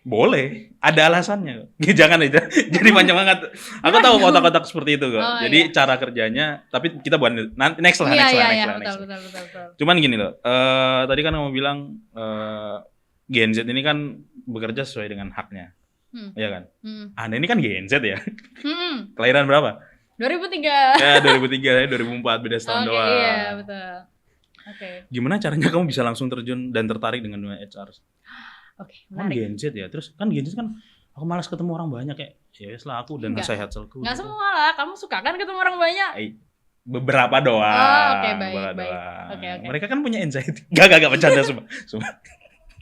Boleh, ada alasannya. Jangan aja, jadi panjang banget. Aku tahu kotak-kotak seperti itu kok. Jadi cara kerjanya, tapi kita buat next lah.
Betul.
Cuman gini loh, tadi kan kamu bilang Gen Z ini kan bekerja sesuai dengan haknya, ya kan? Anda ini kan Gen Z ya? Kelahiran berapa?
2003.
Ya 2003, 2004, beda setahun doang.
Iya, betul.
Gimana caranya kamu bisa langsung terjun dan tertarik dengan dunia HR? Kan Gen Z ya, terus kan Gen Z kan aku malas ketemu orang banyak kayak ya lah aku dan nasihat selku.
Nggak semua lah, kamu suka kan ketemu orang banyak?
Beberapa doang.
Oke, baik. Oke.
Mereka kan punya anxiety. Gak bercanda sumpah.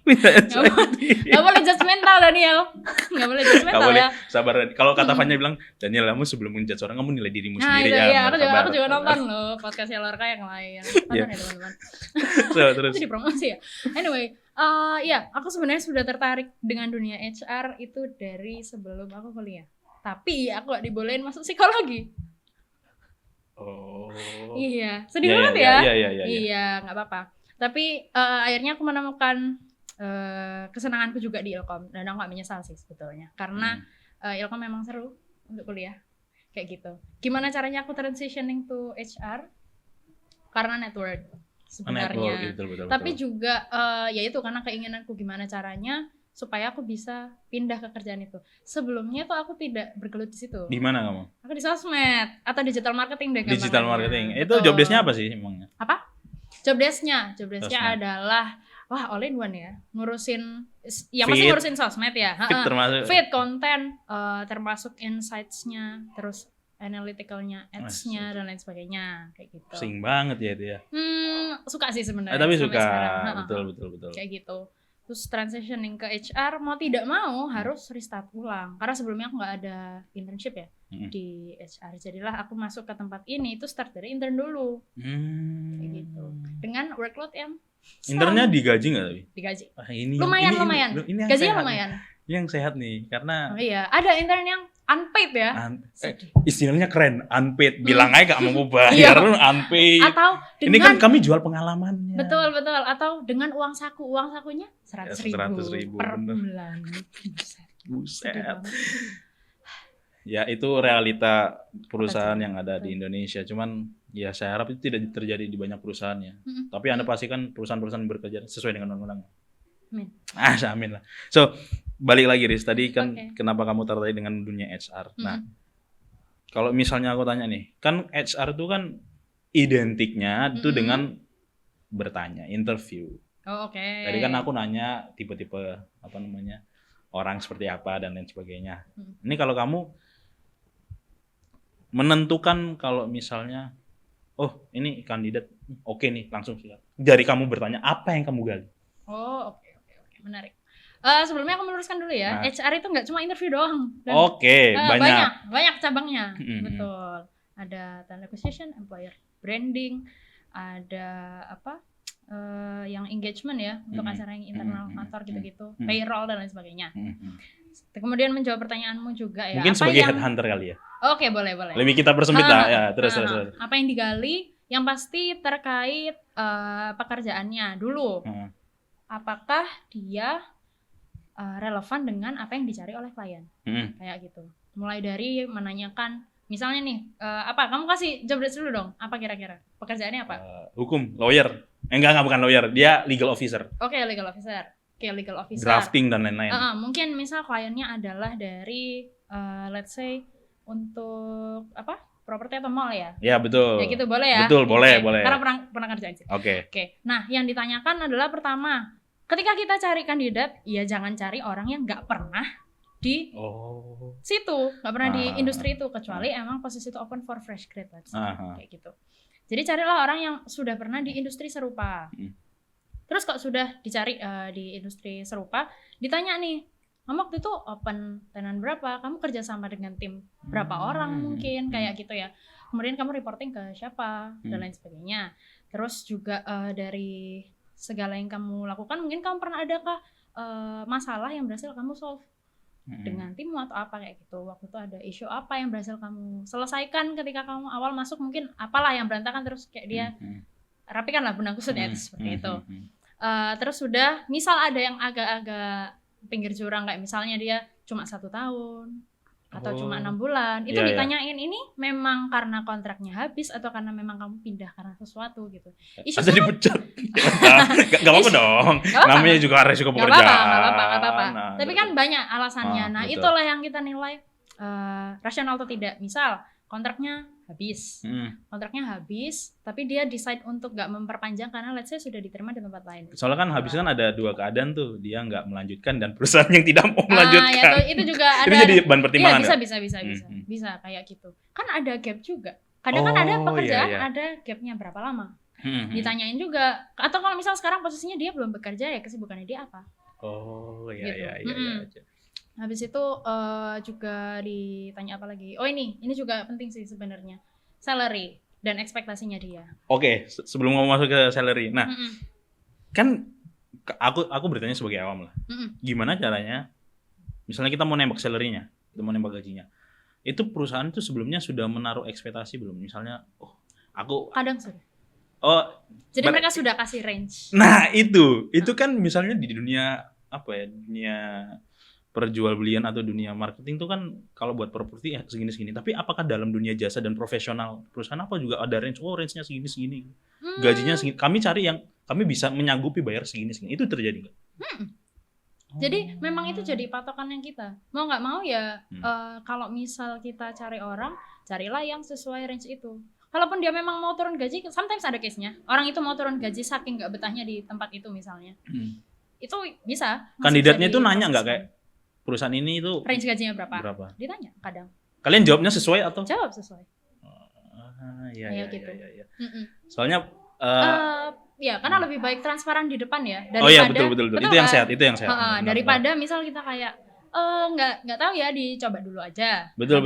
Punya anxiety.
Gak boleh judgmental, Daniel. Nggak boleh judgmental
Nggak boleh,
ya.
sabar. Kalau kata Fanya bilang, Daniel, kamu sebelum menjudge orang, kamu nilai dirimu
Nah
sendiri
itu
ya.
ya, aku
sabar.
juga nonton loh podcastnya Lorca yang lain. Nonton
Iya.
ya teman-teman.
Terus.
Itu dipromosi ya. Anyway, ya aku sebenarnya sudah tertarik dengan dunia HR itu dari sebelum aku kuliah. Tapi aku gak dibolehin masuk psikologi.
Oh.
Iya, sedih
Iya,
banget
iya,
ya.
iya, iya, iya.
Iya, nggak apa-apa. Tapi akhirnya aku menemukan kesenanganku juga di Ilkom dan aku nggak menyesal sih sebetulnya. Karena Ilkom memang seru untuk kuliah kayak gitu. Gimana caranya aku transitioning to HR? Karena network sebenarnya.
Betul.
Tapi juga ya itu karena keinginanku gimana caranya supaya aku bisa pindah ke kerjaan itu. Sebelumnya tuh aku tidak bergelut di situ.
Di mana kamu?
Aku di sosmed atau digital marketing deh.
Digital marketing. Itu
Betul.
job desk-nya apa sih emangnya?
Apa? Job desk-nya
Sosmed.
adalah all in one ya. Ngurusin yang
Feed.
masih ngurusin sosmed ya.
Feed termasuk.
Feed konten termasuk insights-nya, terus analytical-nya, ads-nya dan lain sebagainya kayak gitu.
Pusing banget ya itu ya.
Suka sih sebenarnya.
Tapi
sampai
suka.
sekarang.
Betul.
Kayak gitu. Terus transitioning ke HR mau tidak mau harus restart ulang karena sebelumnya aku nggak ada internship ya di HR. Jadilah aku masuk ke tempat ini itu start dari intern dulu. Kayak gitu. Dengan workload yang
internnya digaji nggak tapi?
digaji.
Ini
Lumayan.
Ini yang
Gajinya
sehat
lumayan.
Nih. Yang sehat nih karena
Iya, ada intern yang unpaid ya.
istilahnya keren, unpaid. Bilang aja gak mau bayar, unpaid.
Atau dengan
ini kan kami jual pengalamannya.
Betul. Atau dengan uang sakunya 100.000 per
bener.
bulan.
Buset. Ya itu realita perusahaan yang ada di Indonesia. Cuman ya saya harap itu tidak terjadi di banyak perusahaannya. Tapi Anda pastikan perusahaan-perusahaan bekerja sesuai dengan undang-undang.
Amin.
Amin lah. So, balik lagi Riz, tadi kan kenapa kamu tertarik dengan dunia HR. Nah, kalau misalnya aku tanya nih, kan HR itu kan identiknya itu dengan bertanya, interview.
Oh, oke.
Tadi kan aku nanya tipe-tipe orang seperti apa dan lain sebagainya. Ini kalau kamu menentukan kalau misalnya, oh ini kandidat, oke nih langsung siap. Dari kamu bertanya, apa yang kamu gali?
Oh, oke. Menarik. Sebelumnya aku meluruskan dulu ya, HR itu nggak cuma interview doang. Banyak cabangnya. Betul. Ada talent acquisition, employer branding, ada yang engagement ya untuk acara yang internal kantor gitu-gitu, payroll dan lain sebagainya. Kemudian menjawab pertanyaanmu juga ya.
Mungkin sebagai headhunter kali ya.
Oke, boleh.
Lebih kita persempit lah ya. Terus.
Apa yang digali? Yang pasti terkait pekerjaannya dulu. Apakah dia relevan dengan apa yang dicari oleh klien, kayak gitu. Mulai dari menanyakan, misalnya nih, kamu kasih job desk dulu dong. Apa kira-kira pekerjaannya apa?
Hukum, lawyer. Enggak bukan lawyer. Dia legal officer.
Oke, legal officer.
Drafting dan lain-lain.
Mungkin misal kliennya adalah dari, let's say untuk properti atau mall ya?
Ya betul.
Ya gitu boleh ya?
Betul, boleh.
Karena pernah kerjain sih.
Oke.
Nah, yang ditanyakan adalah pertama, ketika kita cari kandidat, ya jangan cari orang yang nggak pernah di situ, nggak pernah di industri itu, kecuali emang posisi itu open for fresh graduates, kayak gitu. Jadi carilah orang yang sudah pernah di industri serupa. Terus kalau sudah dicari di industri serupa, ditanya nih, kamu waktu itu open tenan berapa? Kamu kerja sama dengan tim berapa orang mungkin, kayak gitu ya. Kemudian kamu reporting ke siapa dan lain sebagainya. Terus juga dari segala yang kamu lakukan, mungkin kamu pernah adakah masalah yang berhasil kamu solve dengan timmu atau apa kayak gitu. Waktu itu ada isu apa yang berhasil kamu selesaikan ketika kamu awal masuk, mungkin apalah yang berantakan, terus kayak dia rapikan lah benang kusutnya seperti itu. Terus sudah, misal ada yang agak-agak pinggir jurang, kayak misalnya dia cuma 1 tahun atau cuma 6 bulan, itu ditanyain, ini memang karena kontraknya habis atau karena memang kamu pindah karena sesuatu gitu.
Atau dipecat. Gak apa-apa dong. Namanya juga resiko pekerjaan.
Gak apa-apa. Tapi kan banyak alasannya. Nah,
betul.
itulah yang kita nilai rasional atau tidak. Misal kontraknya habis, tapi dia decide untuk gak memperpanjang karena let's say sudah diterima di tempat lain.
Soalnya kan habis kan ada 2 keadaan tuh, dia nggak melanjutkan dan perusahaan yang tidak mau melanjutkan.
Ya, itu juga ada.
Itu jadi bahan pertimbangan.
Iya, bisa kayak gitu. Kan ada gap juga. Kadang kan ada pekerjaan, ada gapnya berapa lama. Ditanyain juga. Atau kalau misal sekarang posisinya dia belum bekerja, ya kesibukannya dia apa?
Iya.
Habis itu juga ditanya apa lagi? Oh ini juga penting sih sebenarnya. Salary dan ekspektasinya dia.
Oke, sebelum ngomong masuk ke salary. Nah, kan aku bertanya sebagai awam lah. Gimana caranya? Misalnya kita mau nembak salary-nya, kita mau nembak gajinya. Itu perusahaan itu sebelumnya sudah menaruh ekspektasi belum? Misalnya,
kadang sudah. Jadi mereka sudah kasih range.
Nah, itu kan misalnya di dunia dunia perjualbelian atau dunia marketing itu kan kalau buat properti segini-segini. Tapi apakah dalam dunia jasa dan profesional perusahaan apa juga ada range? Range-nya segini-segini. Gajinya segini. Kami bisa menyanggupi bayar segini-segini. Itu terjadi nggak?
Jadi memang itu jadi patokan yang kita. Mau nggak mau ya kalau misal kita cari orang, carilah yang sesuai range itu. Kalaupun dia memang mau turun gaji, sometimes ada case-nya. Orang itu mau turun gaji saking nggak betahnya di tempat itu misalnya. Itu bisa.
Kandidatnya itu nanya nggak kayak perusahaan ini itu
range gajinya berapa? Ditanya kadang.
Kalian jawabnya sesuai atau?
Jawab sesuai.
Iya.
Gitu.
Soalnya
ya karena lebih baik transparan di depan ya
daripada betul. Itu yang sehat.
Daripada misal kita kayak nggak tahu ya, dicoba dulu aja.
Betul.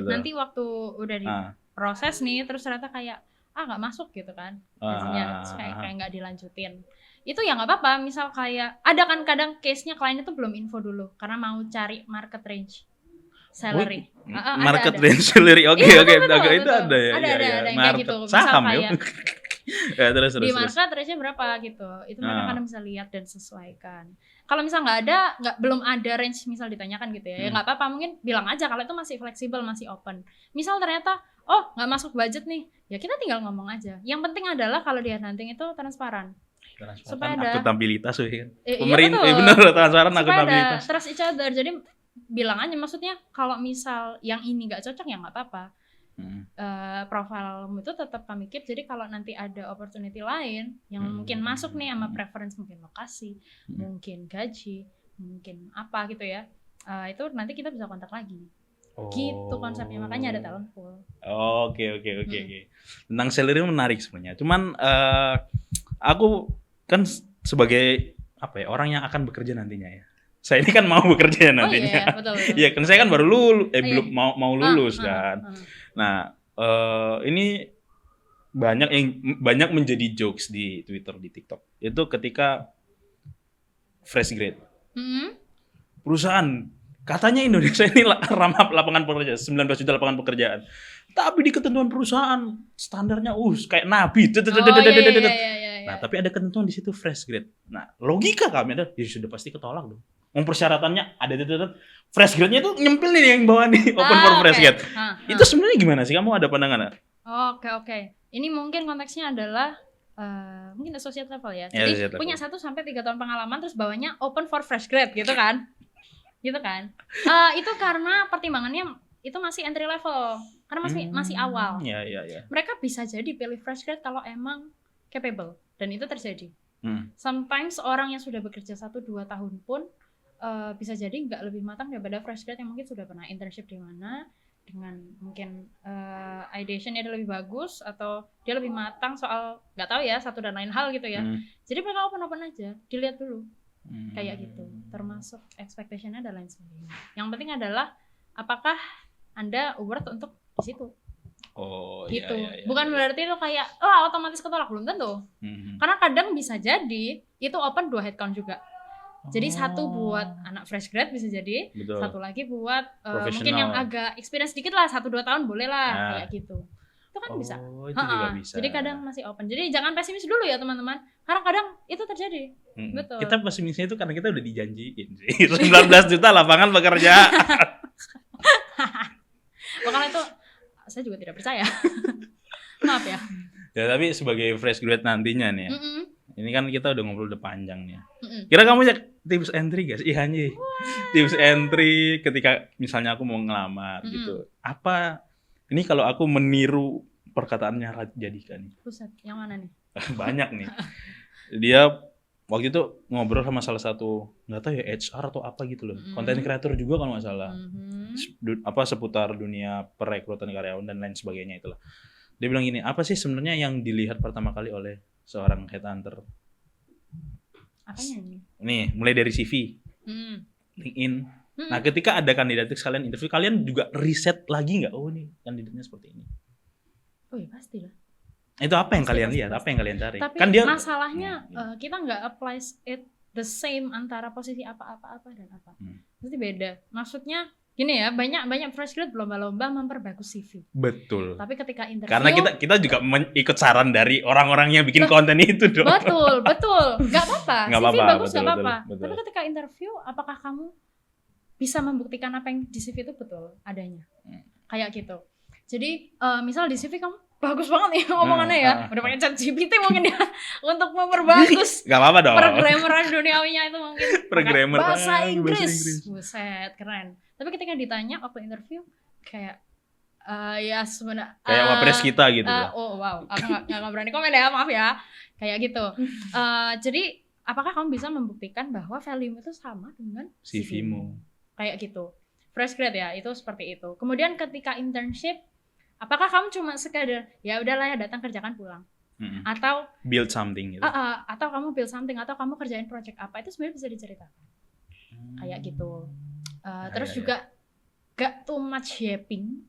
Nanti waktu udah di proses nih terus ternyata kayak nggak masuk gitu kan. Gajinya kayak nggak dilanjutin. Itu ya nggak apa-apa, misal kayak ada kan kadang case-nya klien itu belum info dulu karena mau cari market range salary.
Market range salary. Oke. Itu ada ya.
Ada yang kayak gitu.
Saham ya. Ya, terus.
Di market range-nya berapa gitu. Itu mereka kadang bisa lihat dan sesuaikan. Kalau misal belum ada range misal ditanyakan gitu ya nggak apa-apa, mungkin bilang aja kalau itu masih fleksibel, masih open. Misal ternyata nggak masuk budget nih, ya kita tinggal ngomong aja. Yang penting adalah kalau di headhunting itu transparan. Supaya ada
akuntabilitas kan.
Pemerintah
benar, transparan, akuntabilitas.
Trust each other. Jadi bilang aja, maksudnya kalau misal yang ini nggak cocok ya nggak apa-apa. Profilmu itu tetap kami keep. Jadi kalau nanti ada opportunity lain yang mungkin masuk nih sama preference, mungkin lokasi, mungkin gaji, mungkin apa gitu ya, itu nanti kita bisa kontak lagi. Gitu konsepnya, makanya ada talent pool.
Oke. Tentang salary menarik sebenarnya. Cuman aku kan sebagai orang yang akan bekerja nantinya ya. Saya ini kan mau bekerja nantinya.
Betul.
Iya, kan saya kan baru lulus, belum mau lulus kan. Nah, ini banyak menjadi jokes di Twitter, di TikTok. Itu ketika fresh grade. Perusahaan katanya Indonesia ini ramah lapangan pekerjaan, 19 juta lapangan pekerjaan. Tapi di ketentuan perusahaan standarnya kayak nabi. Nah, tapi ada ketentuan di situ fresh grade. Nah, logika kami adalah ya sudah pasti ketolak dong. Persyaratannya ada fresh grade-nya itu nyempil nih yang bawah nih, open for fresh grade. Itu sebenarnya gimana sih? Kamu ada pandangan?
Oke. Ini mungkin konteksnya adalah mungkin associate level ya. Jadi punya 1 sampai 3 tahun pengalaman terus bawahnya open for fresh grade gitu kan. Itu karena pertimbangannya itu masih entry level. Karena masih awal.
Iya.
Mereka bisa jadi pilih fresh grade kalau emang capable, dan itu terjadi. Sometimes orang yang sudah bekerja 1-2 tahun pun bisa jadi nggak lebih matang daripada fresh grade yang mungkin sudah pernah internship di mana, dengan mungkin ideation-nya dia lebih bagus atau dia lebih matang soal nggak tahu ya satu dan lain hal gitu ya. Jadi mereka open aja, dilihat dulu kayak gitu, termasuk expectation-nya dan lain sebagainya. Yang penting adalah apakah Anda worth untuk di situ. Gitu. Iya. Bukan berarti itu kayak otomatis ketolak, belum tentu. Karena kadang bisa jadi itu open 2 headcount juga. Jadi 1 buat anak fresh grade bisa jadi,
betul.
1 lagi buat mungkin yang agak experience dikit lah, 1-2 tahun boleh lah kayak gitu. Itu kan bisa.
Itu juga bisa.
Jadi kadang masih open. Jadi jangan pesimis dulu ya teman-teman. Karena kadang itu terjadi. Betul.
Kita pesimisnya itu karena kita udah dijanjiin sih 19 juta lapangan pekerjaan.
Makanya itu saya juga tidak percaya. Maaf ya.
Ya tapi sebagai fresh grade nantinya nih ya. Ini kan kita udah ngobrol udah panjang nih. Kira kamu punya tips entry gak sih? Iya anjir. Tips entry ketika misalnya aku mau ngelamar gitu. Apa ini kalau aku meniru perkataannya Raditya nih.
Buset, yang mana nih?
Banyak nih. Dia waktu itu ngobrol sama salah satu, nggak tahu ya HR atau apa gitu loh. Content creator juga kalau nggak salah. Seputar dunia perekrutan karyawan dan lain sebagainya itulah. Dia bilang gini, apa sih sebenarnya yang dilihat pertama kali oleh seorang headhunter?
Apanya nih?
Nih, mulai dari CV, LinkedIn, Nah, ketika ada kandidat kalian interview, kalian juga riset lagi nggak? Oh, ini kandidatnya seperti ini.
Oh ya pasti lah.
Itu apa yang
Pasti,
kalian
pasti,
lihat?
pasti.
Apa yang kalian cari?
Tapi
Kan dia
masalahnya kita nggak apply it the same antara posisi apa dan apa. Pasti beda. Maksudnya gini ya, banyak fresh grad berlomba-lomba memperbagus CV.
Betul.
Tapi ketika interview,
karena kita juga ikut saran dari orang-orang yang bikin konten itu dong.
Betul. Nggak apa-apa.
Nggak
CV
apa-apa,
bagus nggak apa-apa.
betul.
Tapi ketika interview, apakah kamu bisa membuktikan apa yang di CV itu betul adanya? Kayak gitu. Jadi misal di CV kamu bagus banget nih omongannya ya, udah pakai ChatGPT mungkin ya untuk memperbagus.
Gak apa-apa dong.
Programmeran duniawinya itu mungkin.
Programmer
bahasa Inggris. Buset, keren. Tapi ketika ditanya waktu interview kayak ya sebenarnya
kayak wapres kita gitu ya.
Oh wow, aku nggak berani komen ya, maaf ya. Kayak gitu. Jadi apakah kamu bisa membuktikan bahwa value itu sama dengan
CV-mu?
Kayak gitu. Fresh grad ya, itu seperti itu. Kemudian ketika internship, apakah kamu cuma sekadar ya udahlah ya datang kerjakan pulang? Atau
build something gitu.
Atau kamu build something, atau kamu kerjain project apa, itu sebenarnya bisa diceritakan. Kayak gitu. Terus juga gak too much yapping.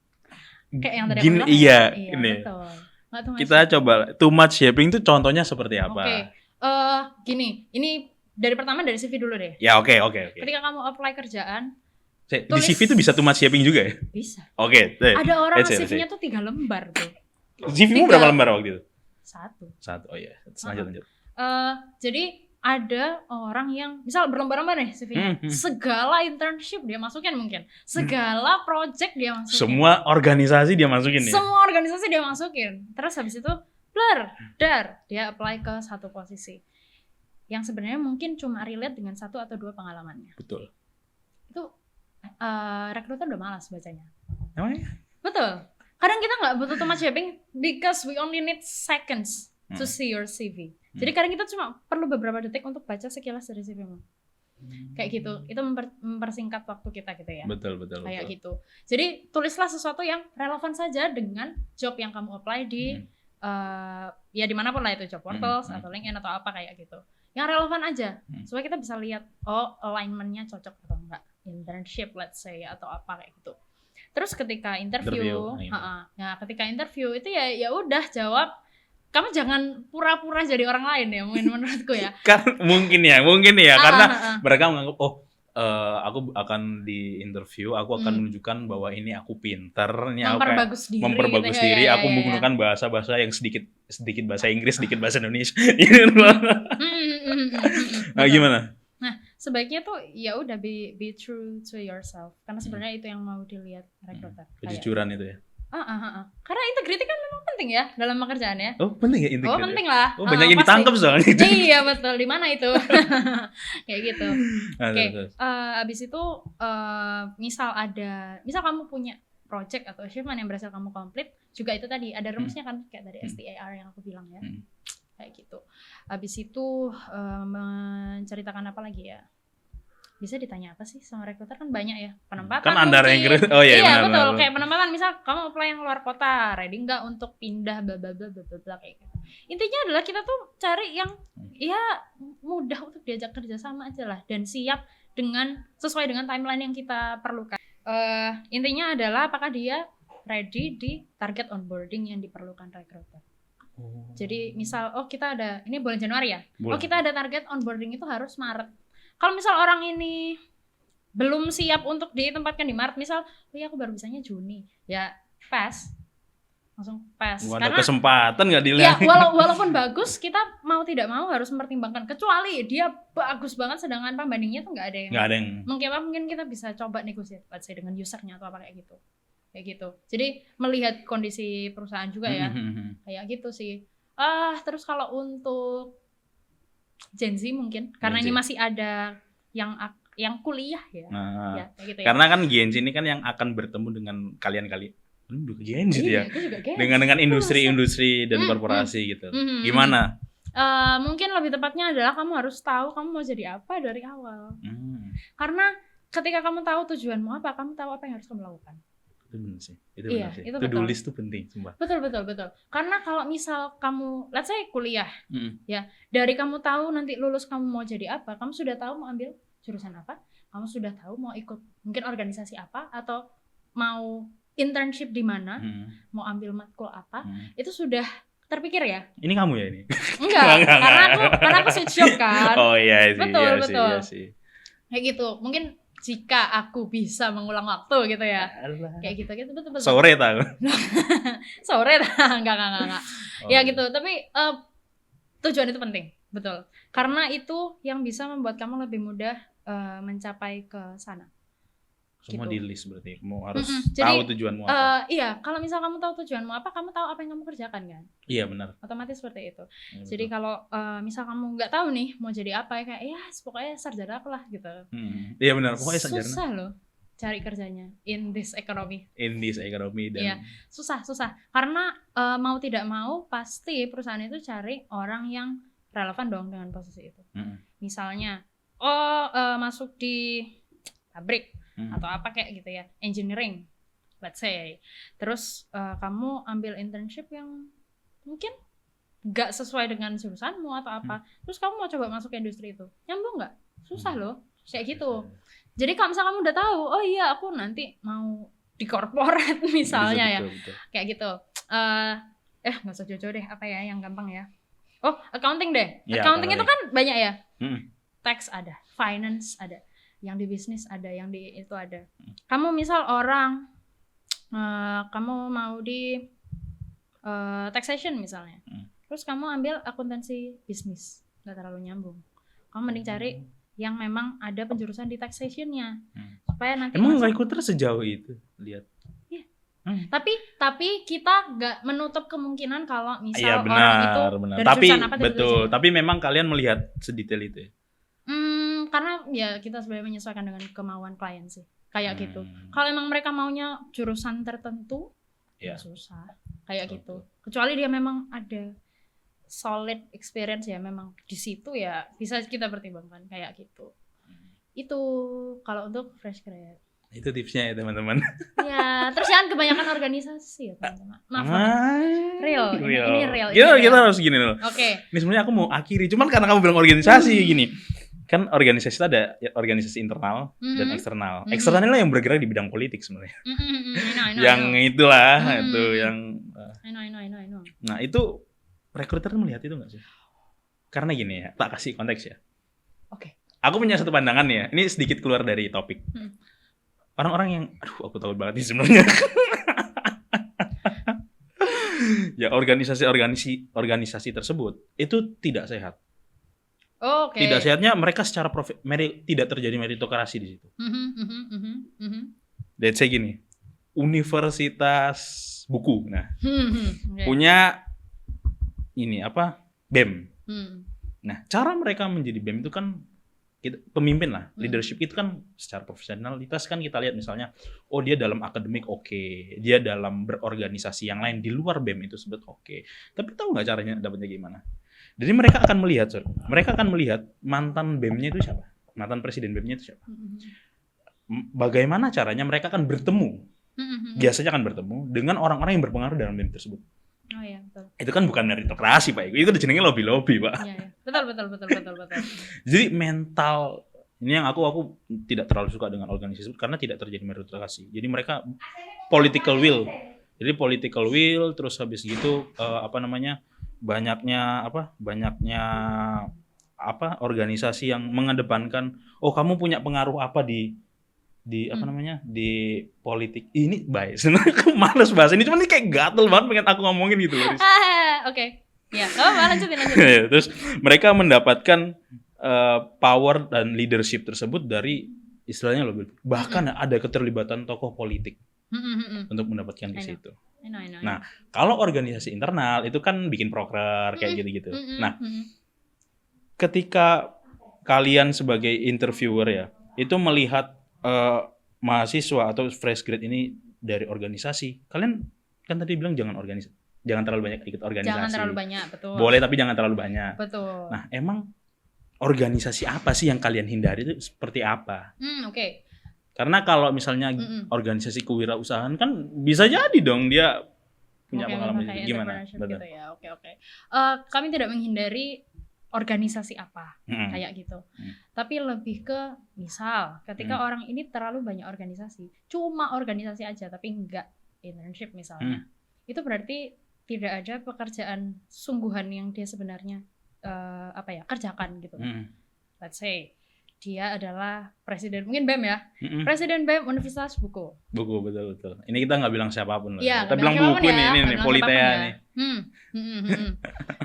Kayak yang tadi aku bilang.
Iya,
betul.
Kita coba too much yapping itu contohnya seperti apa?
Oke. Gini, ini dari CV dulu deh.
Ya, oke.
Ketika kamu apply kerjaan,
di CV itu bisa too much yapping juga ya?
Bisa.
Oke.
Ada orang CV-nya tuh 3 lembar tuh.
CV-mu berapa lembar waktu itu?
1.
Oh iya, lanjut.
Jadi ada orang yang misal berlomba-lomba nih CV-nya. Segala internship dia masukin mungkin. Segala project dia masukin.
Semua organisasi dia masukin ya?
Semua organisasi dia masukin. Terus habis itu dia apply ke satu posisi yang sebenarnya mungkin cuma relate dengan 1 atau 2 pengalamannya.
Betul.
Itu rekruter udah malas bacanya.
Emangnya?
Betul. Kadang kita nggak butuh too much yapping because we only need seconds to see your CV. Jadi kadang kita cuma perlu beberapa detik untuk baca sekilas dari CV-mu. Kayak gitu. Itu mempersingkat waktu kita gitu ya.
Betul.
Kayak gitu. Jadi tulislah sesuatu yang relevan saja dengan job yang kamu apply di ya dimanapun lah itu, job portals atau LinkedIn atau apa kayak gitu. Yang relevan aja supaya kita bisa lihat alignment-nya cocok atau enggak. Internship let's say atau apa kayak gitu. Terus ketika interview ketika interview itu ya udah jawab. Kamu jangan pura-pura jadi orang lain ya, menurutku ya.
Kan mungkin ya karena mereka menganggap aku akan di interview, aku akan menunjukkan bahwa ini aku pintar, ini
memperbagus
diri, aku menggunakan bahasa-bahasa yang sedikit bahasa Inggris, sedikit bahasa Indonesia. Nah, gimana?
Nah, sebaiknya tuh ya udah be true to yourself, karena sebenarnya itu yang mau dilihat rekruter.
Kejujuran itu ya.
Karena integrity kan memang penting ya dalam pekerjaan ya.
Oh, penting ya integrity.
Oh, penting lah.
Banyak yang ditangkap soalnya.
Iya, betul. Di mana itu? Kayak gitu. Oke. Abis itu misal kamu punya project atau achievement yang berhasil kamu complete, juga itu tadi ada rumusnya kan, kayak dari STAR yang aku bilang ya. Kayak gitu. Abis itu menceritakan apa lagi ya? Bisa ditanya apa sih sama rekruter, kan banyak ya, penempatan
kan Anda Inggris. Oh iya
betul. Kayak penempatan, misal kamu apply yang luar kota, ready nggak untuk pindah bla bla bla kayak gitu. Intinya adalah kita tuh cari yang ya mudah untuk diajak kerja sama aja lah, dan siap sesuai dengan timeline yang kita perlukan. Intinya adalah apakah dia ready di target onboarding yang diperlukan rekruter. Jadi misal kita ada, ini bulan Januari ya. Kita ada target onboarding itu harus Maret. Kalau misal orang ini belum siap untuk ditempatkan di Maret, misal, aku baru bisanya Juni, ya langsung pass.
Ada kesempatan nggak dilihat?
Ya, walaupun bagus, kita mau tidak mau harus mempertimbangkan. Kecuali dia bagus banget, sedangkan pembandingnya tuh nggak ada yang. Mungkin kita bisa coba negosiasi, let's say dengan usernya atau apa kayak gitu. Jadi melihat kondisi perusahaan juga ya, kayak gitu sih. Terus kalau untuk Gen Z mungkin, karena ini masih ada yang kuliah ya. Ya kayak gitu ya.
Karena kan Gen Z ini kan yang akan bertemu dengan kalian Gen Z ya. Dengan industri dan korporasi gitu. Gimana?
Mungkin lebih tepatnya adalah kamu harus tahu kamu mau jadi apa dari awal. Karena ketika kamu tahu tujuanmu apa, kamu tahu apa yang harus kamu lakukan.
Itu benar sih. Itu to-do list tuh penting, sumpah.
Betul. Karena kalau misal kamu, let's say kuliah, ya, dari kamu tahu nanti lulus kamu mau jadi apa, kamu sudah tahu mau ambil jurusan apa, kamu sudah tahu mau ikut mungkin organisasi apa atau mau internship di mana, mau ambil matkul apa, itu sudah terpikir ya?
Ini kamu ya ini?
Enggak, karena aku switch job kan.
Oh iya sih.
Betul,
iya
betul.
Sih.
Kayak gitu. Mungkin jika aku bisa mengulang waktu gitu ya.
Alah.
Kayak gitu betul.
Sore tahu.
Sore enggak.
Oh,
Ya gitu, tapi tujuan itu penting, betul. Karena itu yang bisa membuat kamu lebih mudah mencapai ke sana.
Semua
gitu.
di list berarti. Kamu harus
Jadi,
tahu tujuanmu apa.
Iya, kalau misal kamu tahu tujuanmu apa, kamu tahu apa yang kamu kerjakan kan?
Iya benar.
Otomatis seperti itu.
Ya,
jadi kalau misal kamu nggak tahu nih mau jadi apa, kayak ya pokoknya sarjana aku lah gitu.
Iya benar, pokoknya sarjana.
Susah loh cari kerjanya in this economy.
In this economy dan
Iya, susah. Karena mau tidak mau pasti perusahaan itu cari orang yang relevan dong dengan posisi itu. Misalnya, masuk di pabrik atau apa kayak gitu ya, engineering, let's say. Terus kamu ambil internship yang mungkin nggak sesuai dengan jurusanmu atau apa. Terus kamu mau coba masuk ke industri itu, nyambung nggak? Susah loh, kayak gitu. Jadi kalau misalnya kamu udah tahu, oh iya aku nanti mau di corporate misalnya betul. Kayak gitu. Nggak usah jauh-jauh deh, apa ya yang gampang ya? Oh, accounting deh. Ya, accounting itu kan banyak ya. Tax ada, finance ada, yang di bisnis ada, yang di itu ada. Kamu misal orang, kamu mau di taxation misalnya, terus kamu ambil akuntansi bisnis, nggak terlalu nyambung. Kamu mending cari yang memang ada penjurusan di taxation-nya, supaya nanti.
Emang recruiter sejauh itu lihat.
Iya. Tapi kita nggak menutup kemungkinan kalau misal orang itu dari jurusan apa.
Betul. Tapi memang kalian melihat sedetail itu. Ya?
Karena ya kita sebenarnya menyesuaikan dengan kemauan klien sih, kayak gitu. Kalau emang mereka maunya jurusan tertentu, ya susah, kayak gitu. Kecuali dia memang ada solid experience ya, memang di situ ya bisa kita pertimbangkan kayak gitu. Itu kalau untuk fresh grad. Itu
tipsnya ya teman-teman.
Ya, terus jangan kebanyakan organisasi ya teman-teman. Maaf. Real. Ini real.
Kita harus gini loh.
Oke.
Ini sebenarnya aku mau akhiri, cuman karena kamu bilang organisasi gini. Kan organisasi itu ada organisasi internal dan eksternal. Eksternalnya yang bergerak di bidang politik sebenarnya. Yang itulah itu yang.
I know.
Nah itu recruiter melihat itu nggak sih? Karena gini ya, tak kasih konteks ya.
Oke.
Aku punya satu pandangan ya. Ini sedikit keluar dari topik. Orang-orang yang, aku tahu banget nih sebenarnya. Ya organisasi tersebut itu tidak sehat.
Okay.
Tidak sehatnya mereka secara tidak terjadi meritokrasi di situ. Let's say gini, universitas buku, punya ini apa BEM. Nah, cara mereka menjadi BEM itu kan pemimpin lah, leadership itu kan secara profesionalitas kan kita lihat misalnya, oh dia dalam akademik oke, dia dalam berorganisasi yang lain di luar BEM itu sebut oke. Tapi tahu nggak caranya dapatnya gimana? Jadi mereka akan melihat mantan BEM-nya itu siapa, mantan presiden BEM-nya itu siapa. Bagaimana caranya mereka akan bertemu, biasanya akan bertemu dengan orang-orang yang berpengaruh dalam BEM tersebut.
Oh iya, betul.
Itu kan bukan meritokrasi Pak, itu jenenge lobby-lobby Pak.
Iya. Betul.
Jadi mental ini yang aku tidak terlalu suka dengan organisasi karena tidak terjadi meritokrasi. Jadi mereka political will. Jadi political will terus habis gitu banyaknya organisasi yang mengedepankan kamu punya pengaruh apa di politik ini baik. Sebenarnya aku males bahas ini, cuman ini kayak gatel banget pengen aku ngomongin gitu loh.
Oke. Ya, lanjutin.
Terus mereka mendapatkan power dan leadership tersebut dari istilahnya loh. Bahkan ada keterlibatan tokoh politik untuk mendapatkan di situ.
I know.
Nah, kalau organisasi internal itu kan bikin proker kayak gitu-gitu. Nah, ketika kalian sebagai interviewer ya, itu melihat mahasiswa atau fresh grad ini dari organisasi, kalian kan tadi bilang jangan terlalu banyak ikut organisasi.
Jangan terlalu banyak, betul.
Boleh tapi jangan terlalu banyak.
Betul.
Nah, emang organisasi apa sih yang kalian hindari itu seperti apa?
Oke.
Karena kalau misalnya organisasi kewirausahaan kan bisa jadi dong dia punya pengalaman gimana?
Gitu ya. Oke. Kami tidak menghindari organisasi apa kayak gitu. Tapi lebih ke misal ketika orang ini terlalu banyak organisasi, cuma organisasi aja tapi enggak internship misalnya, itu berarti tidak ada pekerjaan sungguhan yang dia sebenarnya kerjakan gitu. Let's say dia adalah presiden, mungkin BEM ya, presiden BEM Universitas Buku, betul.
Ini kita nggak bilang siapapun,
ya,
kita bilang buku ya, ini Politea nih.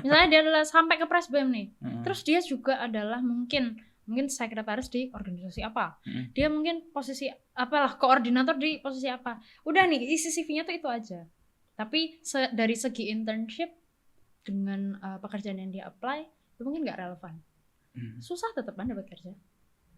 Misalnya dia adalah sampai ke pres BEM nih, terus dia juga adalah mungkin sekretaris di organisasi apa, dia mungkin posisi apalah, koordinator di posisi apa, udah nih isi CV-nya tuh itu aja. Tapi dari segi internship dengan pekerjaan yang dia apply itu mungkin nggak relevan, susah tetap dapat kerja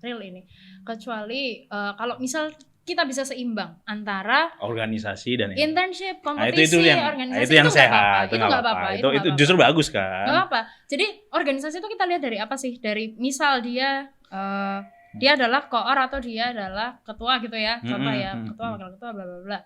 real ini, kecuali kalau misal kita bisa seimbang antara
organisasi dan
internship, kompetisi, organisasi
itu yang sehat, itu nggak apa-apa, itu justru bagus kan.
Nggak apa. Jadi organisasi itu kita lihat dari apa sih? Dari misal dia adalah koor atau dia adalah ketua gitu ya, contoh ya, ketua, wakil ketua, bla bla bla.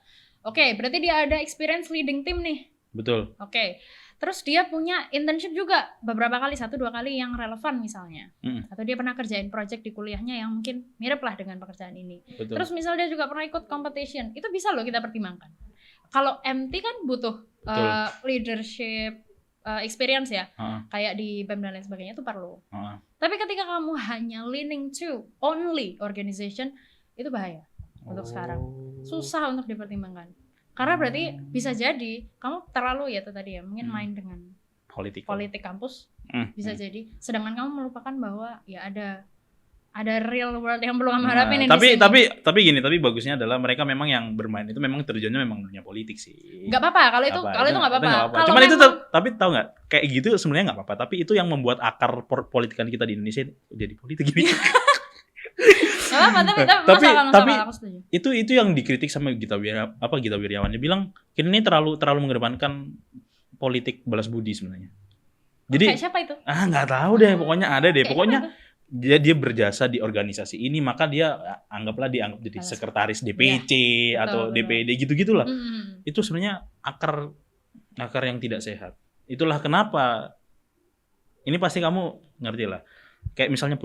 Oke, berarti dia ada experience leading tim nih.
Betul.
Oke. Terus dia punya internship juga beberapa kali, 1-2 kali yang relevan misalnya. Atau dia pernah kerjain project di kuliahnya yang mungkin mirip lah dengan pekerjaan ini.
Betul.
Terus misal dia juga pernah ikut competition, itu bisa loh kita pertimbangkan. Kalau MT kan butuh leadership experience ya, kayak di BEM dan lain sebagainya itu perlu. Tapi ketika kamu hanya leaning to only organization, itu bahaya untuk sekarang. Susah untuk dipertimbangkan. Karena berarti bisa jadi kamu terlalu ya itu tadi ya, mungkin main dengan politik kampus, bisa jadi. Sedangkan kamu melupakan bahwa ya ada real world yang perlu kamu hadapin.
Tapi bagusnya adalah mereka memang yang bermain itu memang terjunnya memang dunia politik sih.
Gak apa-apa kalau itu nggak apa-apa.
Cuman itu tapi tahu nggak, kayak gitu sebenarnya nggak apa-apa. Tapi itu yang membuat akar politikan kita di Indonesia jadi politik gini. Tapi itu yang dikritik sama Gita Wirjawan, dia bilang ini terlalu mengedepankan politik balas budi sebenarnya. Jadi
kayak siapa itu?
Nggak tahu deh, pokoknya ada deh. Pokoknya dia berjasa di organisasi ini, maka dia dianggap jadi sekretaris DPC atau DPD gitu-gitulah. Itu sebenarnya akar yang tidak sehat. Itulah kenapa ini pasti kamu ngerti lah. Kayak misalnya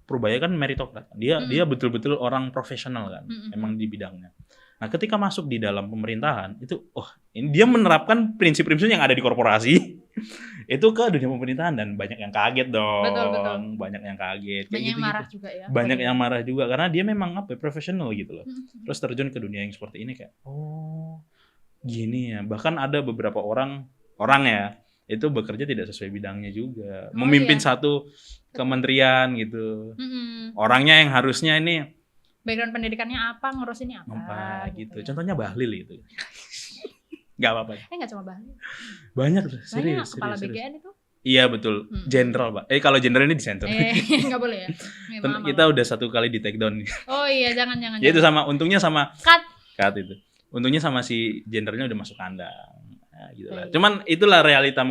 Purbaya kan meritokrat. Dia betul-betul orang profesional kan, memang di bidangnya. Nah, ketika masuk di dalam pemerintahan itu, ini dia menerapkan prinsip-prinsip yang ada di korporasi itu ke dunia pemerintahan, dan banyak yang kaget dong.
Betul.
Banyak yang kaget.
Banyak yang marah juga ya.
Banyak yang marah juga karena dia memang profesional gitu loh. Terus terjun ke dunia yang seperti ini kayak, gini ya. Bahkan ada beberapa orang ya, itu bekerja tidak sesuai bidangnya juga, memimpin satu kementerian gitu. Orangnya yang harusnya ini
background pendidikannya apa, ngurusinnya apa
gitu. Contohnya Bahlil itu. Gak apa-apa.
Nggak cuma Bahlil.
Banyak serius.
Kepala BGN itu.
Iya betul, jenderal Pak. Kalau jenderal ini disensor.
Nggak boleh ya.
Kita udah 1 kali di take down nih.
Oh iya, jangan.
Ya itu untungnya sama
cut
itu. Untungnya sama si jenderalnya udah masuk kandang. Gitu lah. Cuman itulah realita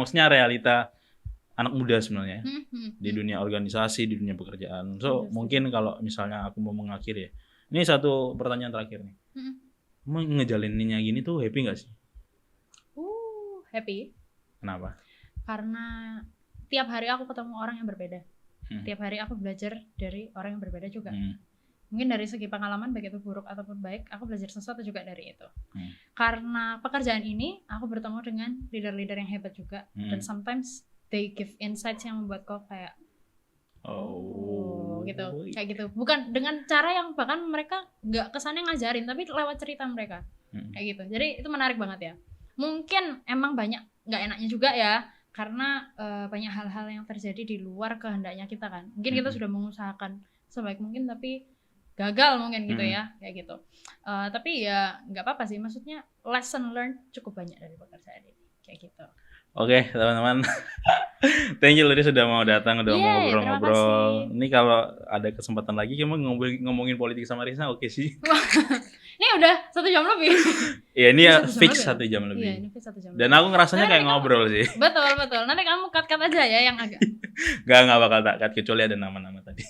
anak muda sebenarnya di dunia organisasi, di dunia pekerjaan. So mungkin kalau misalnya aku mau mengakhiri ya, ini satu pertanyaan terakhir nih. Ngejalaninnya gini tuh happy nggak sih?
Happy.
Kenapa?
Karena tiap hari aku ketemu orang yang berbeda. Tiap hari aku belajar dari orang yang berbeda juga. Mungkin dari segi pengalaman, baik itu buruk ataupun baik, aku belajar sesuatu juga dari itu. Karena pekerjaan ini, aku bertemu dengan leader-leader yang hebat juga. Dan sometimes they give insights yang membuat kau kayak, gitu. Kayak gitu. Bukan dengan cara yang bahkan mereka nggak kesannya ngajarin, tapi lewat cerita mereka. Kayak gitu. Jadi itu menarik banget ya. Mungkin emang banyak nggak enaknya juga ya. Karena banyak hal-hal yang terjadi di luar kehendaknya kita kan. Mungkin kita sudah mengusahakan sebaik mungkin, tapi gagal mungkin gitu ya, kayak gitu. Tapi ya nggak apa-apa sih, maksudnya lesson learned cukup banyak dari pekerjaan ini, kayak gitu.
Oke, teman-teman. Thank you Luri sudah mau datang, udah mau ngobrol-ngobrol. Ini kalau ada kesempatan lagi kita ngomongin politik sama Risa, oke sih.
Ini udah 1 jam lebih.
Iya, ini fix 1 jam lebih.
Iya, ini fix 1 jam.
Dan aku ngerasanya kayak ngobrol sih.
Betul. Nanti kamu cut aja ya yang agak.
Nggak bakal cut kecuali ada nama-nama tadi.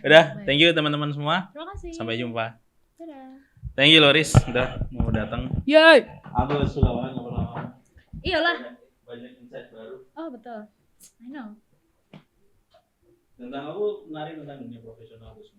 Udah, thank you teman-teman semua.
Terima kasih.
Sampai jumpa.
Dadah.
Thank you Loris udah mau datang.
Yay.
Aku suka banget ngobrol.
Iyalah.
Banyak insight baru.
Oh betul. I know.
Tentang aku menarik tentang dunia profesional itu semua.